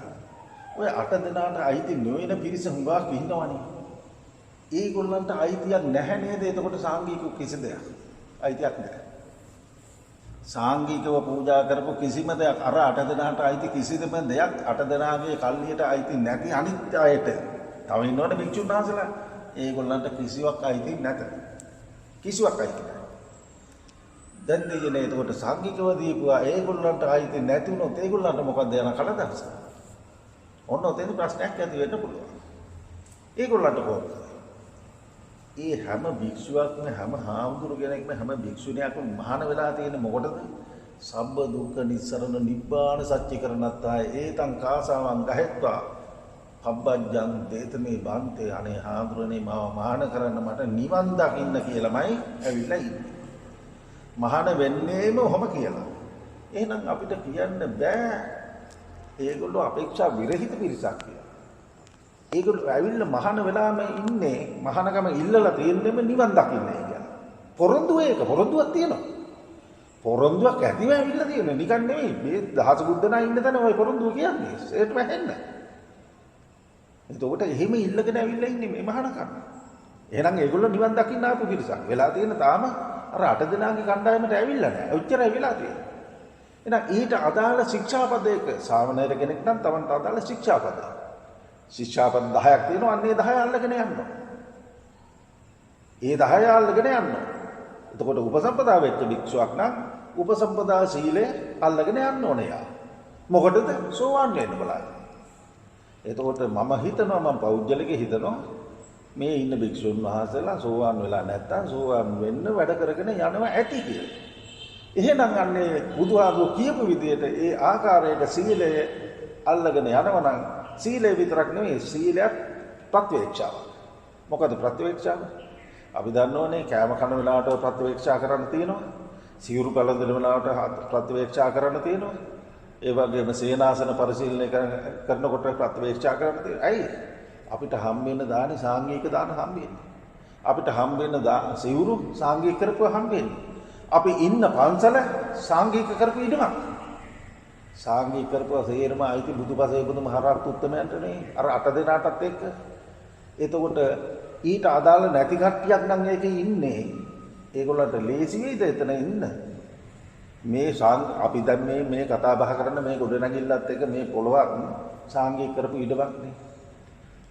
ඔය 8 දෙනාට අයිති නොවන පිරිස හුඟක් ඉන්නවනේ. ඒගොල්ලන්ට අයිතියක් නැහැ නේද? එතකොට සාංගික කිසි දෙයක් අයිතියක් නැහැ. සාංගිකව පූජා කරපු කිසිම දෙයක් අර 8 දෙනාට අයිති කිසිම දෙයක් 8 දෙනාගේ කල්ලියට අයිති නැති අනිත් අයට තව ඉන්නවනේ භික්ෂුන් වහන්සේලා. ඒගොල්ලන්ට කිසිවක් අයිති නැත. කිසිවක් අයිති නැහැ. දැන් දෙයනේ එතකොට සාංගිකව දීපුවා ඒගොල්ලන්ට අයිති නැති වුණොත් ඒගොල්ලන්ට මොකද යන කලදක්ස? ඔන්න ඔතෙන් ප්‍රශ්නයක් ඇති වෙන්න පුළුවන්. ඒගොල්ලන්ට කොහොමද? ඒ හැම භික්ෂුවක්ම හැම හාමුදුරු කෙනෙක්ම හැම භික්ෂුණියක්ම මහාන වෙලා තියෙන්නේ මොකටද? සබ්බ දුක්ඛ නිස්සරණ නිබ්බාන සත්‍ය කරණත්තාය ඒතං කාසාවං ගහෙත්වා පබ්බජ්ජං දේතමේ බන්තේ අනේ හාමුදුරනේ මාව මහාන කරන්න මට නිවන් දකින්න කියලාමයි ඇවිල්ලා ඉන්නේ. මහාන වෙන්නේම ඔහොම කියලා. එහෙනම් අපිට කියන්න බෑ ඒගොල්ලෝ අපේක්ෂා විරහිත පිරිසක් කියලා. ඒගොල්ලෝ ඇවිල්ලා මහාන වෙලාම ඉන්නේ මහානකම ඉල්ලලා තියෙන්නේම නිවන් දකින්නයි කියලා. පොරොන්දුවක් තියෙනවා. පොරොන්දුවක් ඇතිව ඇවිල්ලා තියෙනවා. නිකන් නෙවෙයි මේ දහස බුද්ධනා ඉන්න තැන ওই පොරොන්දුව කියන්නේ. ඒකට වැහෙන්න. එතකොට එහෙම ඉල්ලගෙන ඇවිල්ලා ඉන්නේ මේ මහානකම. එහෙනම් ඒගොල්ලෝ නිවන් දකින්න ආපු පිරිසක්. වෙලා තියෙන තාම අර 8 දෙනාගේ කණ්ඩායමට ඇවිල්ලා නැහැ. ඔච්චරයි වෙලා තියෙන්නේ. එහෙනම් ඊට අදාළ ශික්ෂාපදයක සාමණේර කෙනෙක් නම් Tamanට අදාළ ශික්ෂාපදය. ශික්ෂාපද 10ක් තියෙනවා. අන්නේ 10 අල්ලගෙන යන්න. ඒ 10 අල්ලගෙන යන්න. එතකොට උපසම්පදා වෙච්ච භික්ෂුවක් නම් උපසම්පදා සීලය අල්ලගෙන යන්න ඕනේ යා. මොකටද? සෝවාන් වෙන්න බලන්න. එතකොට මම හිතනවා මම පෞද්ගලික හිතනවා මේ ඉන්න භික්ෂුන් වහන්සේලා සෝවාන් වෙලා නැත්තම් සෝවාන් වෙන්න වැඩ කරගෙන යනවා ඇති කියලා. එහෙනම් අන්නේ බුදුහාමුදුරුවෝ කියපු විදිහට ඒ ආකාරයට සීලය අල්ලගෙන යනවනම් සීලය විතරක් නෙවෙයි සීලයක් ප්‍රත්‍යවේක්ෂාව. මොකද ප්‍රත්‍යවේක්ෂාව? අපි දන්නෝනේ කෑම කන වෙලාවට ප්‍රත්‍යවේක්ෂා කරන්න තියෙනවා. සිවුරු බලඳින වෙලාවට ප්‍රත්‍යවේක්ෂා කරන්න තියෙනවා. ඒ වගේම සේනාසන පරිශීලනය කරනකොට ප්‍රත්‍යවේක්ෂා කරන්න තියෙනවා. ඇයි? අපිට හම් වෙන දානේ සාංගික දාන හම් වෙන්නේ. අපිට හම් වෙන සිවුරු සාංගික කරපුවා හම් වෙන්නේ. අපි ඉන්න පන්සල සාංගික කරපු ඉඩමක්. සාංගික කරපුවා සේරම අයිති බුදුපසේ බුදුමහරහත් උත්තමයන්ටනේ අර 8 දෙනාටත් එක්ක. එතකොට ඊට අදාළ නැති කට්ටියක් නම් ඒකේ ඉන්නේ. ඒගොල්ලන්ට ලේසි වෙයිද එතන ඉන්න? මේ අපි දැන් මේ කතා බහ කරන මේ ගොඩනැගිල්ලත් එක්ක මේ පොළවක් සාංගික කරපු ඉඩමක් නේ.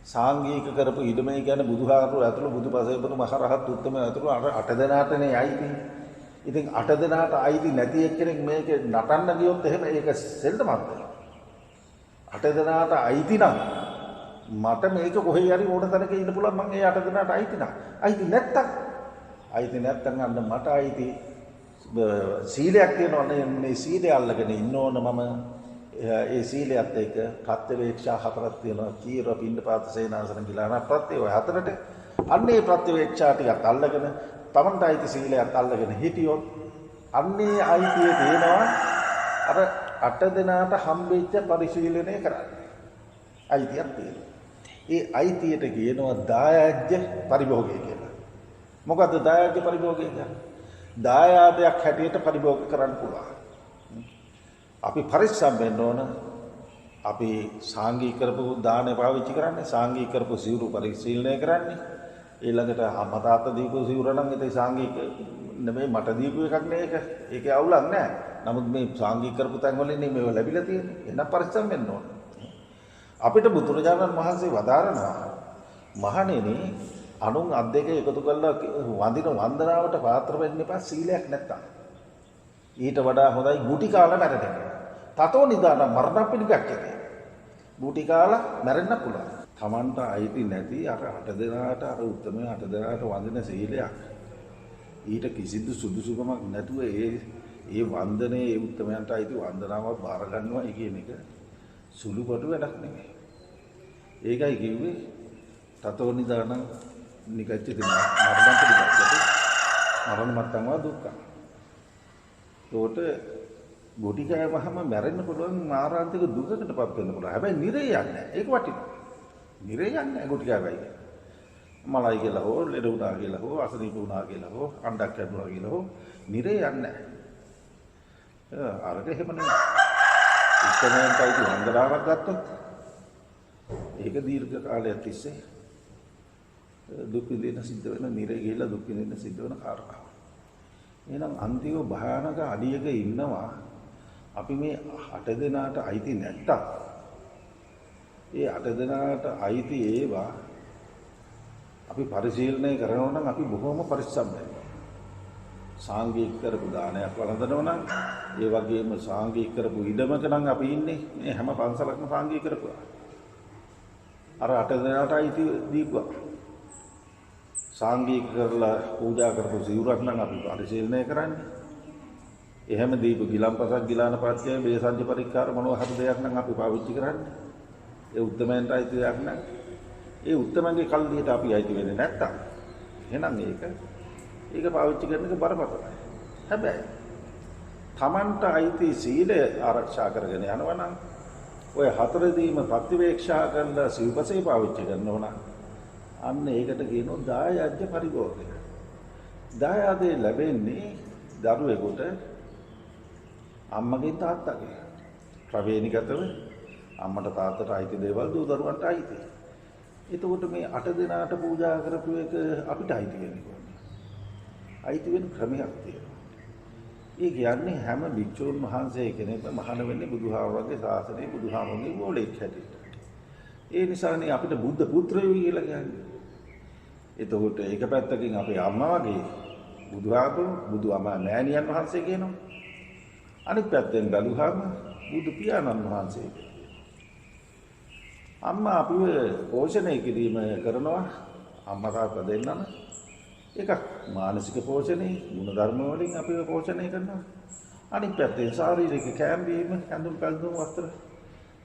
සාංගික කරපු ඉඩමේ කියන්නේ බුදුහාමුදුරුවෝ ඇතුළු බුදුපසේ බුදුමහරහත් උත්තමයන් ඇතුළු අර 8 දෙනාටනේ අයිති. ඉතින් 8 දෙනාට අයිති නැති එක්කෙනෙක් මේක නටන්න ගියොත් එහෙම ඒක සෙල්ලමක් වෙනවා. 8 දෙනාට අයිති නම් මට මේක කොහේ හරි ඕන තැනක ඉන්න පුළුවන් මම ඒ 8 දෙනාට අයිති නම්. අයිති නැත්තම් අන්න මට අයිති සීලයක් තියෙනවා මේ සීලය අල්ලගෙන ඉන්න ඕන මම. ඒ සීලයත් එක්ක ප්‍රත්‍යවේක්ෂා 4ක් තියෙනවා. කීර පින්නපාත සේනාසන ගිලාන ප්‍රත්‍ය ඔය 4ට අන්නේ ප්‍රත්‍යවේක්ෂා ටිකක් අල්ලගෙන තමන්ට අයිති සීලයක් අල්ලගෙන හිටියොත් අන්නේ අයිතිය තියෙනවා අර 8 දෙනාට හම්බෙච්ච පරිශීලනය කරන්න. අයිතියක් තියෙනවා. ඒ අයිතියට කියනවා දායාජ්‍ය පරිභෝගය කියලා. මොකද්ද දායාජ්‍ය පරිභෝගය කියන්නේ? දායාදයක් හැටියට පරිභෝග කරන්න පුළුවන්. අපි පරිස්සම් වෙන්න ඕන. අපි සාංගික කරපු දාණය පාවිච්චි කරන්නේ සාංගික කරපු සිවුරු පරිශීලනය කරන්නේ ඊළඟට අම්මා තාත්තා දීපු සිවුර නම් ඒතේ සාංගික නෙමෙයි මට දීපු එකක් නේ ඒක. ඒකේ අවුලක් නැහැ. නමුත් මේ සාංගික කරපු තැන් වලින් නේ මේව ලැබිලා තියෙන්නේ. එහෙනම් පරිස්සම් වෙන්න ඕන. අපිට බුදුරජාණන් වහන්සේ වදාරනවා මහණෙනි අනුන් අත් දෙක එකතු කරලා වඳින වන්දනාවට පාත්‍ර වෙන්න එපා සීලයක් නැත්තම්. ඊට වඩා හොඳයි ගුටි කාලා මැරෙන්න එක. තතෝ නිදාන මරණ පිළිගක්කේ. ගුටි කාලා මැරෙන්න පුළුවන්. Tamanta අයිති නැති අර 8 දෙනාට අර උත්තරම 8 දෙනාට වඳින සීලයක්. ඊට කිසිදු සුදුසුකමක් නැතුව ඒ වන්දනේ ඒ උත්තරමයන්ට අයිති වන්දනාවක් බාර ගන්නවා කියන එක සුළුපටු වැඩක් නෙමෙයි. ඒකයි කිව්වේ තතෝ නිදාන නිකච්ච දෙන මරණ පිළිගක්කේ. මරණ මත්තන්වා දුක්ඛ. ඒකට ගොටි කෑවහම මැරෙන්න පුළුවන් මාරාන්තික දුකකටපත් වෙන්න පුළුවන්. හැබැයි නිරේ යන්නේ නැහැ. ඒක වටිනවා. නිරේ යන්නේ නැහැ ගොටි කෑවයි. මලයි කියලා හෝ ලෙඩ වුණා කියලා හෝ අසනීප වුණා කියලා හෝ අඬක් කැඩුණා කියලා හෝ නිරේ යන්නේ නැහැ. අරක එහෙම නෙමෙයි. ඉස්සරහටයි වන්දනාවක් ගත්තොත් ඒක දීර්ඝ කාලයක් තිස්සේ දුක් විඳින්න සිද්ධ වෙන නිරේ ගිහිල්ලා දුක් විඳින්න සිද්ධ වෙන කාරණා. එහෙනම් අන්තිම භයානක අඩියක ඉන්නවා අපි මේ 8 දෙනාට අයිති නැත්තම් ඒ 8 දෙනාට අයිති ඒවා අපි පරිශීලනය කරනවා නම් අපි බොහොම පරිස්සම් වෙනවා. සාංගික කරපු දානයක් වළඳනවා නම් ඒ වගේම සාංගික කරපු ඉඩමක නම් අපි ඉන්නේ මේ හැම පන්සලක්ම සාංගික කරපුවා. අර 8 දෙනාට අයිති දීපුවා. සාංගික කරලා පූජා කරපු සිවුරක් නම් අපි පරිශීලනය කරන්නේ. එහෙම දීපු ගිලම්පසක් ගිලාන පාත්‍යය බේසජ්‍ය පරික්කාර මොනවා හරි දෙයක් නම් අපි පාවිච්චි කරන්නේ. ඒ උත්තමයන්ට අයිති දෙයක් නම් ඒ උත්තමන්ගේ කල්ලියට අපි අයිති වෙන්නේ නැත්තම් එහෙනම් ඒක පාවිච්චි කරන එක බරපතලයි. හැබැයි Tamanta අයිති සීලය ආරක්ෂා කරගෙන යනවා නම් ඔය හතරදීම ප්‍රතිවේක්ෂා කරලා සිව්පසේ පාවිච්චි කරනවා නම් අන්න ඒකට කියනවා දායජ්‍ය පරිභෝගය. දායාදේ ලැබෙන්නේ දරුවෙකුට අම්මගෙන් තාත්තගෙන්. ප්‍රවේණිකතව අම්මට තාත්තට අයිති දේවල් දූ දරුවන්ට අයිති. එතකොට මේ 8 දෙනාට පූජා කරපු එක අපිට අයිති වෙන්නේ කොහොමද? අයිති වෙන ක්‍රමයක් තියෙනවා. ඒ කියන්නේ හැම භික්ෂුන් වහන්සේ කෙනෙක්ම මහාන වෙන්නේ බුදුහාමුදුරන්ගේ ශාසනයේ බුදුහාමුදුරන්ගේ ගෝලෙක් හැටියට. ඒ නිසානේ අපිට බුද්ධ පුත්‍රයෝ කියලා කියන්නේ. එතකොට එක පැත්තකින් අපේ අම්මා වගේ බුදුහාමුදුරුවෝ මෑණියන් වහන්සේ කියනවා. අනිත් පැත්තෙන් බැලුවාම බුදු පියාණන් වහන්සේ. අම්මා අපිව පෝෂණය කිරීම කරනවා අම්මා තාත්තා දෙන්නම. එකක් මානසික පෝෂණය, ගුණ ධර්ම වලින් අපිව පෝෂණය කරනවා. අනිත් පැත්තෙන් ශාරීරික කැම්බීම, ඇඳුම් පැළඳුම් වස්ත්‍ර,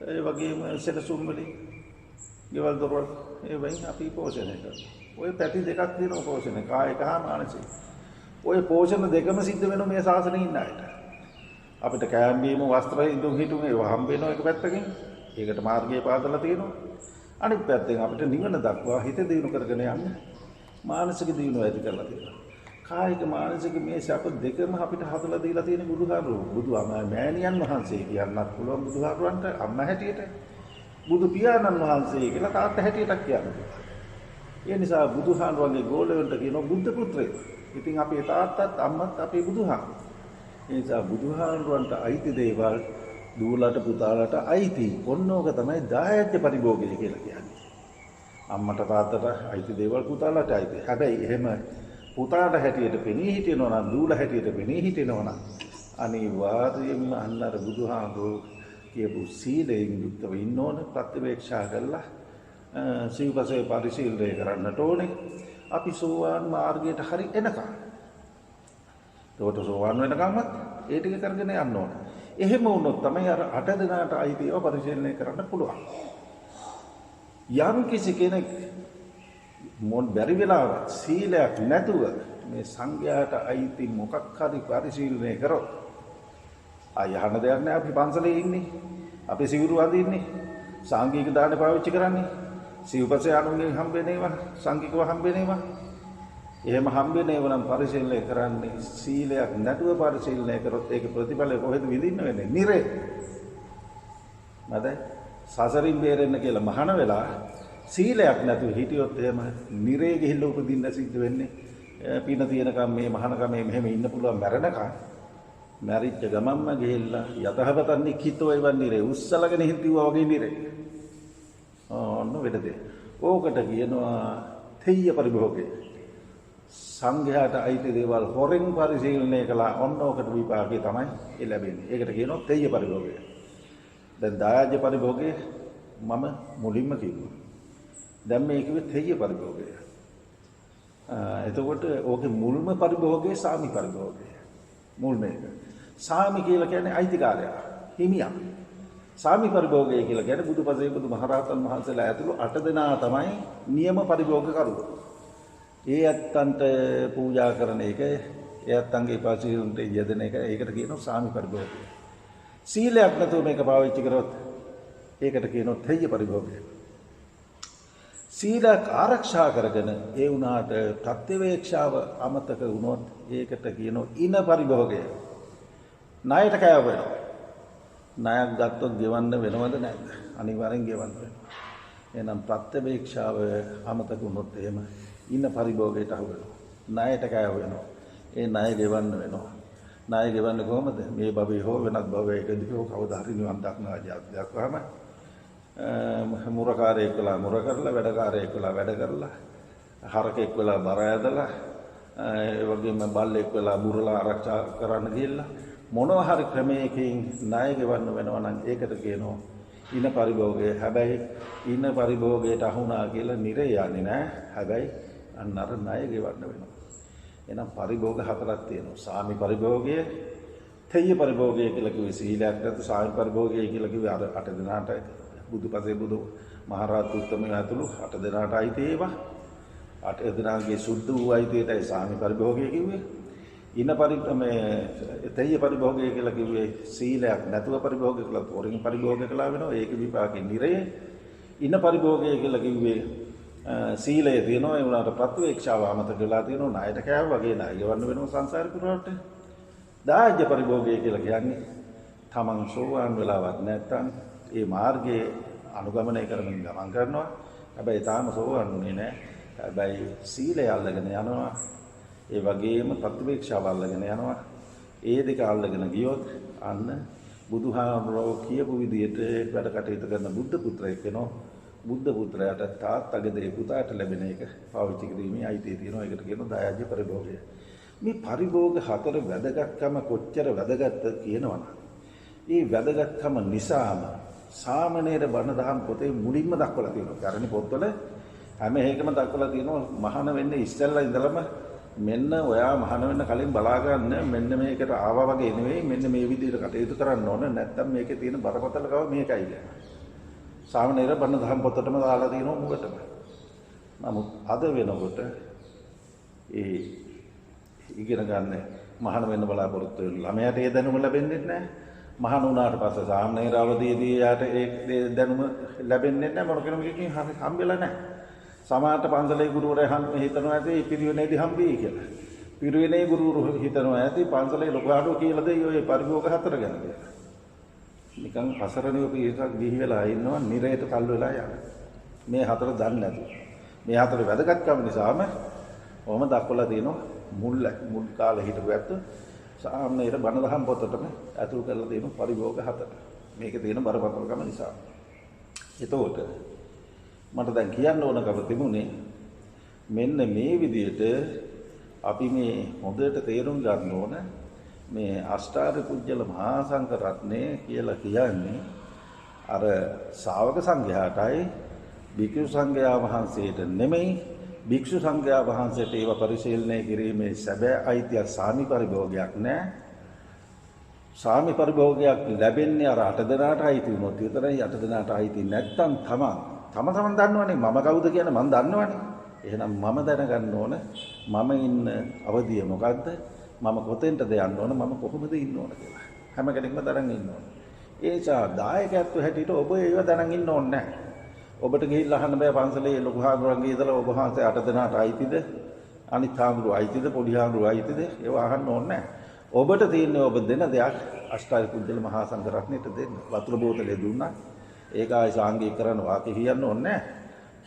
ඒ වගේම සෙනසුන් වලින් ගෙවල් දොරවල් ඒ වයින් අපි පෝෂණය කරනවා. ඔය පැති දෙකක් තියෙනවා පෝෂණය, කායික හා මානසික. ඔය පෝෂණ දෙකම සිද්ධ වෙනවා මේ ශාසනයේ ඉන්න අයට. අපිට කැම්බීම, වස්ත්‍ර, ඉඳුම් හිටුම් ඒවා හම්බ වෙනවා එක පැත්තකින්. ඒකට මාර්ගය පාදලා තියෙනවා. අනිත් පැත්තෙන් අපිට නිවන දක්වා හිත දියුණු කරගෙන යන්න මානසික දියුණුව ඇති කරලා තියෙනවා. කායික මානසික මේ සැප දෙකම අපිට හදලා දීලා තියෙන බුදුහාමුදුරුවෝ මෑණියන් වහන්සේ කියන්නත් පුළුවන් බුදුහාමුදුරන්ට අම්මා හැටියට. බුදු පියාණන් වහන්සේ කියලා තාත්තා හැටියට කියනවා. ඒ නිසා බුදුහාමුදුරන්ගේ ගෝලවලට කියනවා බුද්ධ පුත්‍රයෝ. ඉතින් අපේ තාත්තත් අම්මත් අපේ බුදුහාමුදුරුවෝ. ඒ නිසා බුදුහාමුදුරන්ට අයිති දේවල් දූලට පුතාලට අයිති. ඔන්නෝක තමයි දායජ්‍ය පරිභෝගය කියලා කියන්නේ. අම්මට තාත්තට අයිති දේවල් පුතාලට අයිති. හැබැයි එහෙම පුතාට හැටියට පෙනී හිටිනවා නම් දූල හැටියට පෙනී හිටිනවා නම් අනිවාර්යයෙන්ම අන්නර බුදුහාමුදුරුවෝ කියපු සීලයෙන් යුක්තව ඉන්න ඕන. ප්‍රතිවේක්ෂා කරලා සිව්පසේ පරිශීලනය කරන්නට ඕනේ. අපි සෝවාන් මාර්ගයට හරි එනකම්. ඒකට සෝවාන් වෙනකම්වත් ඒ ටික කරගෙන යන්න ඕනේ. එහෙම වුණොත් තමයි අර 8 දෙනාට අයිතිව පරිශීලනය කරන්න පුළුවන්. යම් කිසි කෙනෙක් බැරි වෙලාවත් සීලයක් නැතුව මේ සංඝයාට අයිති මොකක් හරි පරිශීලනය කරොත් අයහන දෙයක් නෑ. අපි පන්සලේ ඉන්නේ, අපි සිවුරු අඳින්නේ, සාංගික දාන පාවිච්චි කරන්නේ, සිව්පසේ අනුන්ගෙන් හම්බෙන ඒවා, සංඝිකව හම්බෙන ඒවා. එහෙම හම්බෙන ඒවා නම් පරිශීලනය කරන්නේ සීලයක් නැතුව පරිශීලනය කරොත් ඒක ප්‍රතිඵලය කොහෙද විඳින්න වෙන්නේ? නිරේ. මැද සසරින් බේරෙන්න කියලා මහාන වෙලා සීලයක් නැතුව හිටියොත් එහෙම නිරේ ගිහිල්ලා උපදින්න සිද්ධ වෙන්නේ. පින තියෙනකම් මේ මහානකම මෙහෙම ඉන්න පුළුවන් මැරෙනකම්. මැරිච්ච ගමන්ම ගිහිල්ලා යතහපතන් නික්කිතෝ එවන් නිරේ උස්සලගෙන හිටියවා වගේ නිරේ. ඔන්න වෙදදී. ඕකට කියනවා තෙය්‍ය පරිභෝගය. සංඝයාට අයිති දේවල් හොරෙන් පරිශීලනය කළා ඔන්න ඔකට විපාකේ තමයි ලැබෙන්නේ. ඒකට කියනවා තෙය්‍ය පරිභෝගය. දැන් දායාජ්‍ය පරිභෝගය මම මුලින්ම කිව්වා. දැන් මේ කිව්වේ තෙය්‍ය පරිභෝගය. එතකොට ඕකේ මුල්ම පරිභෝගය සාමි පරිභෝගය. මුල්ම එක. සාමි කියලා කියන්නේ අයිතිකාරයා, හිමියා. සාමි පරිභෝගය කියලා කියන්නේ බුදුපසේ බුදුමහරහතන් වහන්සේලා ඇතුළු 8 දෙනා තමයි නියම පරිභෝගකරුවෝ. ඒ ඇත්තන්ට පූජා කරන එක, ඒ ඇත්තන්ගේ පාසිරුන්ට යෙදෙන එක, ඒකට කියනවා සාමි පරිභෝගය. සීලයක් නැතුව මේක පාවිච්චි කරොත් ඒකට කියනවා තෙය්‍ය පරිභෝගය. සීලයක් ආරක්ෂා කරගෙන ඒ වුණාට ප්‍රත්‍යවේක්ෂාව අමතක වුණොත් ඒකට කියනවා ඉන පරිභෝගය. ණයට කෑව වෙනවා. ණයක් ගත්තොත් ගෙවන්න වෙනවද නැද්ද? අනිවාර්යෙන් ගෙවන්න වෙනවා. එහෙනම් ප්‍රත්‍යවේක්ෂාව අමතක වුණොත් එහෙම ඉන පරිභෝගයට අහු වෙනවා. ණයට කෑව වෙනවා. ඒ ණය ගෙවන්න වෙනවා. ණය ගෙවන්නේ කොහොමද? මේ භවයේ හෝ වෙනත් භවයකදී හෝ කවදා හරි නිවන් දක්නා ජාතියක් වහම මුරකාරයෙක් වෙලා මුර කරලා, වැඩකාරයෙක් වෙලා වැඩ කරලා, හරකෙක් වෙලා බර ඇදලා, ඒ වගේම බල්ලෙක් වෙලා බුරලා ආරක්ෂා කරන්න ගිහිල්ලා මොනවා හරි ක්‍රමයකින් ණය ගෙවන්න වෙනවා නම් ඒකට කියනවා ඉන පරිභෝගය. හැබැයි ඉන පරිභෝගයට අහුණා කියලා නිරේ යන්නේ නැහැ. හැබැයි අන්න අර ණය ගෙවන්න වෙනවා. එහෙනම් පරිභෝග හතරක් තියෙනවා. සාමි පරිභෝගය, තෙය්‍ය පරිභෝගය කියලා කිව්වේ සීලයක් නැතු සාමි පරිභෝගය කියලා කිව්වේ අර 8 දෙනාට බුදුපසේ බුදු මහරහත් උත්තමයන් ඇතුළු 8 දෙනාට අයිති ඒවා. 8 දෙනාගේ සුද්ධ වූ අයිතියටයි සාමි පරිභෝගය කිව්වේ. ඉන තෙය්‍ය පරිභෝගය කියලා කිව්වේ සීලයක් නැතුව පරිභෝගය කළා තෝරින් පරිභෝගය කළා වෙනවා. ඒක විපාකේ නිරේ. ඉන පරිභෝගය කියලා කිව්වේ සීලය තියෙනවා ඒ වුණාට ප්‍රත්‍යවේක්ෂාව අමතක වෙලා තියෙනවා. ණයට කෑව වගේ ණය ගෙවන්න වෙනවා සංසාර පුරාට. දායජ්‍ය පරිභෝගය කියලා කියන්නේ තමන් සෝවාන් වෙලාවක් නැත්තම් ඒ මාර්ගයේ අනුගමනය කරමින් ගමන් කරනවා. හැබැයි තාම සෝවාන් වුණේ නැහැ. හැබැයි සීලය අල්ලගෙන යනවා. ඒ වගේම ප්‍රතිවේක්ෂාව අල්ලගෙන යනවා. ඒ දෙක අල්ලගෙන ගියොත් අන්න බුදුහාමුදුරුවෝ කියපු විදිහට වැඩ කටයුතු කරන බුද්ධ පුත්‍රයෙක් වෙනවා. බුද්ධ පුත්‍රයාට තාත්තගේ පුතාට ලැබෙන එක පාවිච්චි කිරීමේ අයිතිය තියෙනවා. ඒකට කියනවා දායාජ්‍ය පරිභෝගය. මේ පරිභෝග හතර වැදගත්කම කොච්චර වැදගත්ද කියනවනම් ඒ වැදගත්කම නිසාම සාමණේර බණ දහම් පොතේ මුලින්ම දක්වලා තියෙනවා. කරණි පොත්වල හැම එකම දක්වලා තියෙනවා මහාන වෙන්නේ ඉස්සෙල්ලා ඉඳලම මෙන්න ඔයා මහාන වෙන්න කලින් බලා ගන්න මෙන්න මේකට ආවා වගේ නෙවෙයි මෙන්න මේ විදිහට කටයුතු කරන්න ඕන නැත්නම් මේකේ තියෙන බරපතලකම මේකයි කියලා. සාමණේර බණ දහම් පොතටම දාලා තියෙනවා මුගටම. නමුත් අද වෙනකොට ඒ ඉගෙන ගන්න මහාන වෙන්න බලාපොරොත්තු වෙන ළමයාට ඒ දැනුම ලැබෙන්නේ නැහැ. මහාන වුණාට පස්සේ සාමණේර අවදීදී යාට ඒ දැනුම ලැබෙන්නේ නැහැ. මොන කෙනෙකුකින් හම්බෙලා නැහැ. සමාජ පන්සලේ ගුරුවරයා හිතනවා ඇති පිරිවෙනේදී හම්බෙයි කියලා. පිරිවෙනේ ගුරුවරු හිතනවා ඇති පන්සලේ ලොකුහාටෝ කියලා දෙයි ඔය පරිභෝග හතර ගැන කියලා. නිකන් අසරණිය පිරිසක් ගිහි වෙලා ඉන්නවා නිරයට තල් වෙලා යන. මේ හතර දන්නේ නැතු. මේ හතර වැදගත්කම නිසාම ඔහම දක්වලා තියෙනවා මුල් කාලේ හිටපු ඇත්ත සාමණේර බණ දහම් පොතටම ඇතුල් කරලා තියෙන පරිභෝග හතර. මේකේ තියෙන බරපතලකම නිසා. එතකොට මට දැන් කියන්න ඕනකම තිබුණේ මෙන්න මේ විදිහට අපි මේ හොඳට තේරුම් ගන්න ඕන මේ අෂ්ටාර්ය පුජ්‍යල මහා සංඝ රත්නය කියලා කියන්නේ අර ශ්‍රාවක සංඝයාටයි භික්ෂු සංඝයා වහන්සේට නෙමෙයි භික්ෂු සංඝයා වහන්සේට ඒව පරිශීලනය කිරීමේ සැබෑ අයිතිය සාමි පරිභෝගයක් නෑ. සාමි පරිභෝගයක් ලැබෙන්නේ අර 8 දෙනාට අයිති වුණොත් විතරයි. 8 දෙනාට අයිති නැත්තම් තමන් දන්නවනේ මම කවුද කියන මම දන්නවනේ. එහෙනම් මම දැනගන්න ඕන මම ඉන්න අවධිය මොකද්ද? මම කොතෙන්ටද යන්න ඕන? මම කොහොමද ඉන්න ඕන කියලා. හැම කෙනෙක්ම දැනගෙන ඉන්න ඕන. ඒ නිසා දායකත්ව හැටියට ඔබ ඒව දැනගෙන ඉන්න ඕනේ නැහැ. ඔබට ගිහිල්ලා අහන්න බෑ පන්සලේ ලොකු හාමුදුරන්ගේ ඉඳලා ඔබ වහන්සේ 8 දෙනාට අයිතිද? අනිත් හාමුදුරුවෝ අයිතිද? පොඩි හාමුදුරුවෝ අයිතිද? ඒව අහන්න ඕනේ නැහැ. ඔබට තියෙන්නේ ඔබ දෙන දෙයක් අෂ්ටාර්ය පුජ්‍යල මහා සංඝ රත්නයට දෙන්න. වතුර බෝතලේ දුන්නා. ඒක ආයි සාංගික කරන වාක්‍ය කියන්න ඕනේ නැහැ.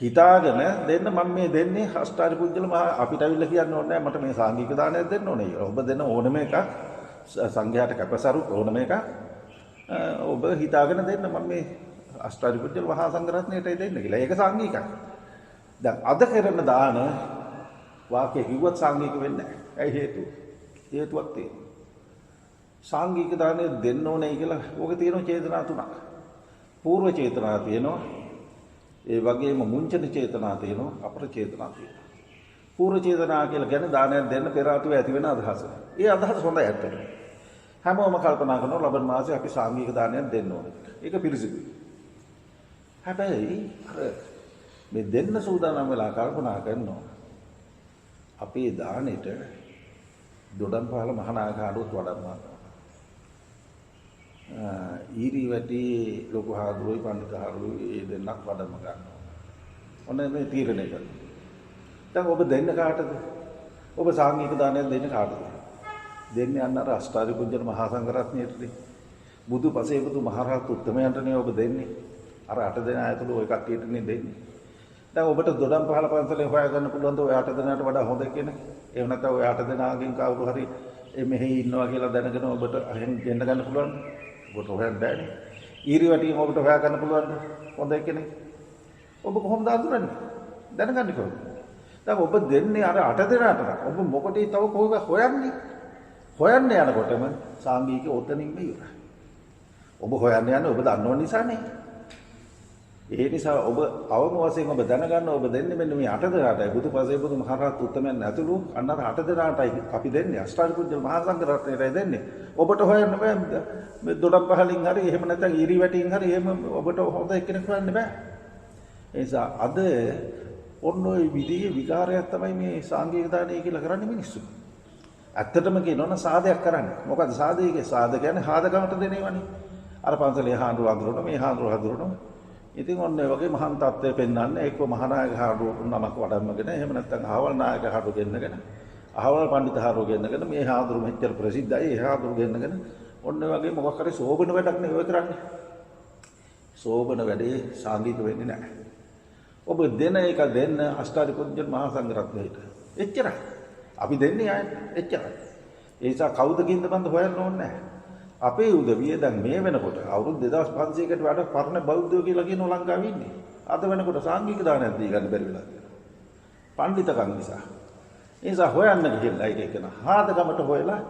හිතාගෙන දෙන්න මම මේ දෙන්නේ අෂ්ටාර්ය පුජ්‍යල මහා අපිට අවිල්ල කියන්න ඕනේ නැහැ. මට මේ සාංගික දානයක් දෙන්න ඕනේ. ඔබ දෙන ඕනම එකක් සංඝයාට කැපසරු ඕනම එකක් ඔබ හිතාගෙන දෙන්න මම මේ අෂ්ටාර්ය පුජ්‍යල මහා සංඝ රත්නයටයි දෙන්න කියලා. ඒක සාංගිකයි. දැන් අද කරන දාන වාක්‍ය කිව්වත් සාංගික වෙන්නේ නැහැ. ඇයි හේතුව? හේතුවක් තියෙනවා. සාංගික දාණය දෙන්න ඕනේ කියලා ඕක තියෙන චේතනා තුනක්. పూర్ව චේතනා තියෙනවා. ඒ වගේම මුංචන චේතනා තියෙනවා, අපර චේතනා තියෙනවා. పూర్ව චේතනා කියලා කියන්නේ දානයක් දෙන්න පෙර ආතුව ඇති වෙන අදහස. ඒ අදහස හොඳයි ඇත්තට. හැමෝම කල්පනා කරනවා ලබන මාසේ අපි සාංගික දානයක් දෙන්න ඕනේ. ඒක පිළිසිදුයි. හැබැයි අර මේ දෙන්න සූදානම් වෙලා කල්පනා කරනවා අපේ දානෙට දොඩම් පහල මහානාගාරුවත් වඩම්මා. ඊරි වැටි ලොකු හාමුදුරුවෝ පඬිතුහාරුවෝ ඒ දෙන්නක් වඩම්ම ගන්නවා. ඔන්න මේ තීරණය කරනවා. දැන් ඔබ දෙන්න කාටද? ඔබ සාංගික දානයක් දෙන්න කාටද? දෙන්නේ අන්න අර අෂ්ටාරි පුජ්‍යන මහා සංඝරත්නයටනේ. බුදු පසේ බුදු මහරහත් උත්තමයන්ටනේ ඔබ දෙන්නේ. අර 8 දෙනා ඇතුළු ওই කට්ටියටනේ දෙන්නේ. දැන් ඔබට දොඩම් පහල පන්සලෙන් හොයා ගන්න පුළුවන්ද ඔය 8 දෙනාට වඩා හොඳ කෙනෙක්? එහෙම නැත්නම් ඔය 8 දෙනාගෙන් කවුරු හරි මෙහි ඉන්නවා කියලා දැනගෙන ඔබට අහෙන් ගෙන්න ගන්න පුළුවන්ද? ඔබට හොයන්න බෑනේ. ඊරි වටින් ඔබට හොයා ගන්න පුළුවන්ද හොඳ කෙනෙක්? ඔබ කොහොමද අඳුරන්නේ? දැනගන්නේ කොහොමද? දැන් ඔබ දෙන්නේ අර 8 දෙනාට නම් ඔබ මොකටද තව කොහොමද හොයන්නේ? හොයන්න යනකොටම සාංගික ඔතනින්ම ඉවරයි. ඔබ හොයන්න යන්නේ ඔබ දන්නව නිසානේ. ඒ නිසා ඔබ අවම වශයෙන් ඔබ දැනගන්න ඔබ දෙන්නේ මෙන්න මේ 8 දෙනාටයි බුදුපසේ බුදු මහරහත් උත්තමයන් ඇතුළු අන්න අර 8 දෙනාටයි අපි දෙන්නේ අෂ්ටාරි පුජ්‍යල මහා සංඝ රත්නයටයි දෙන්නේ. ඔබට හොයන්න බෑ මේ දොඩම් පහලින් හරි එහෙම නැත්නම් ඊරි වැටින් හරි එහෙම ඔබට හොඳ එක්කෙනෙක් හොයන්න බෑ. ඒ නිසා අද ඔන්න ඔය විදිහේ විකාරයක් තමයි මේ සාංගික දානය කියලා කරන්නේ මිනිස්සු. ඇත්තටම කියනවනම් සාදයක් කරන්නේ. මොකද සාදයේ සාද කියන්නේ හාදකමට දෙනේවනේ. අර පන්සලේ හාඳුර අඳුරන මේ හාඳුර හඳුරන. ඉතින් ඔන්න ඒ වගේ මහාන් තත්ත්වය පෙන්වන්නේ එක්ක මහානායක හාඳුර නමක් වඩම්මගෙන එහෙම නැත්නම් අහවල් නායක හාඳුර ගෙන්නගෙන අහවල් පඬිත හාඳුර ගෙන්නගෙන මේ හාඳුර මෙච්චර ප්‍රසිද්ධයි ඒ හාඳුර ගෙන්නගෙන ඔන්න ඒ වගේ මොකක් හරි සෝබන වැඩක් නේ ඔය කරන්නේ. සෝබන වැඩේ සාංගික වෙන්නේ නැහැ. ඔබ දෙන එක දෙන්න අෂ්ටාරි පුජ්‍යල මහා සංඝ රත්නයට. එච්චරයි. අපි දෙන්නේ ආයෙත් එච්චරයි. ඒ නිසා කවුද කින්ද බන්ද හොයන්න ඕනේ නැහැ. අපේ උදවිය දැන් මේ වෙනකොට අවුරුදු 2500කට වඩා පරණ බෞද්ධයෝ කියලා කියන ලංකාවේ ඉන්නේ. අද වෙනකොට සාංගික දානයක් දී ගන්න බැරි වෙලා තියෙනවා. පඬිතකම් නිසා. ඒ නිසා හොයන්න ගිහිල්ලා ඒක එකන හාදගමට හොයලා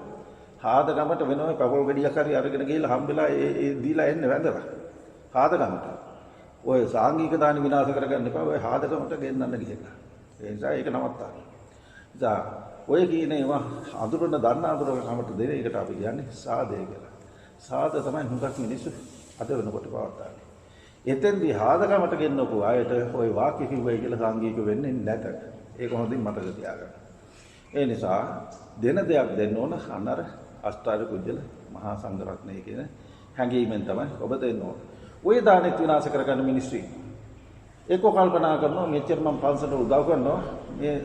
හාදගමට වෙනම පපොල් ගෙඩියක් හරි අරගෙන ගිහිල්ලා හම්බෙලා ඒ දීලා එන්න වැඳලා. හාදගමට. ඔය සාංගික දාන විනාශ කරගන්න එපා. ඔය හාදගමට ගෙන්නන්න ගිහිල්ලා. ඒ නිසා ඒක නවත්තන්න. ඉතින් ඔය කියන ඒවා අඳුරන දන්න අඳුරකමට දෙන එකට අපි කියන්නේ සාදය කියලා. සාද තමයි හුඟක් මිනිස්සු අද වෙනකොට පවත්තාන්නේ. එතෙන්දී හාදකමට ගෙන්නකෝ ආයෙත් ওই වාක්‍ය කිව්වයි කියලා සාංගික වෙන්නේ නැත. ඒක හොඳින් මතක තියාගන්න. ඒ නිසා දෙන දෙයක් දෙන්න ඕන අන්නර අෂ්ටාරි පුජ්‍යල මහා සංඝ රත්නය කියන හැඟීමෙන් තමයි ඔබ දෙන්න ඕන. ওই දානෙත් විනාශ කරගන්න මිනිස්සු ඒකෝ කල්පනා කරනවා මෙච්චර මම පන්සලට උදව් කරනවා මේ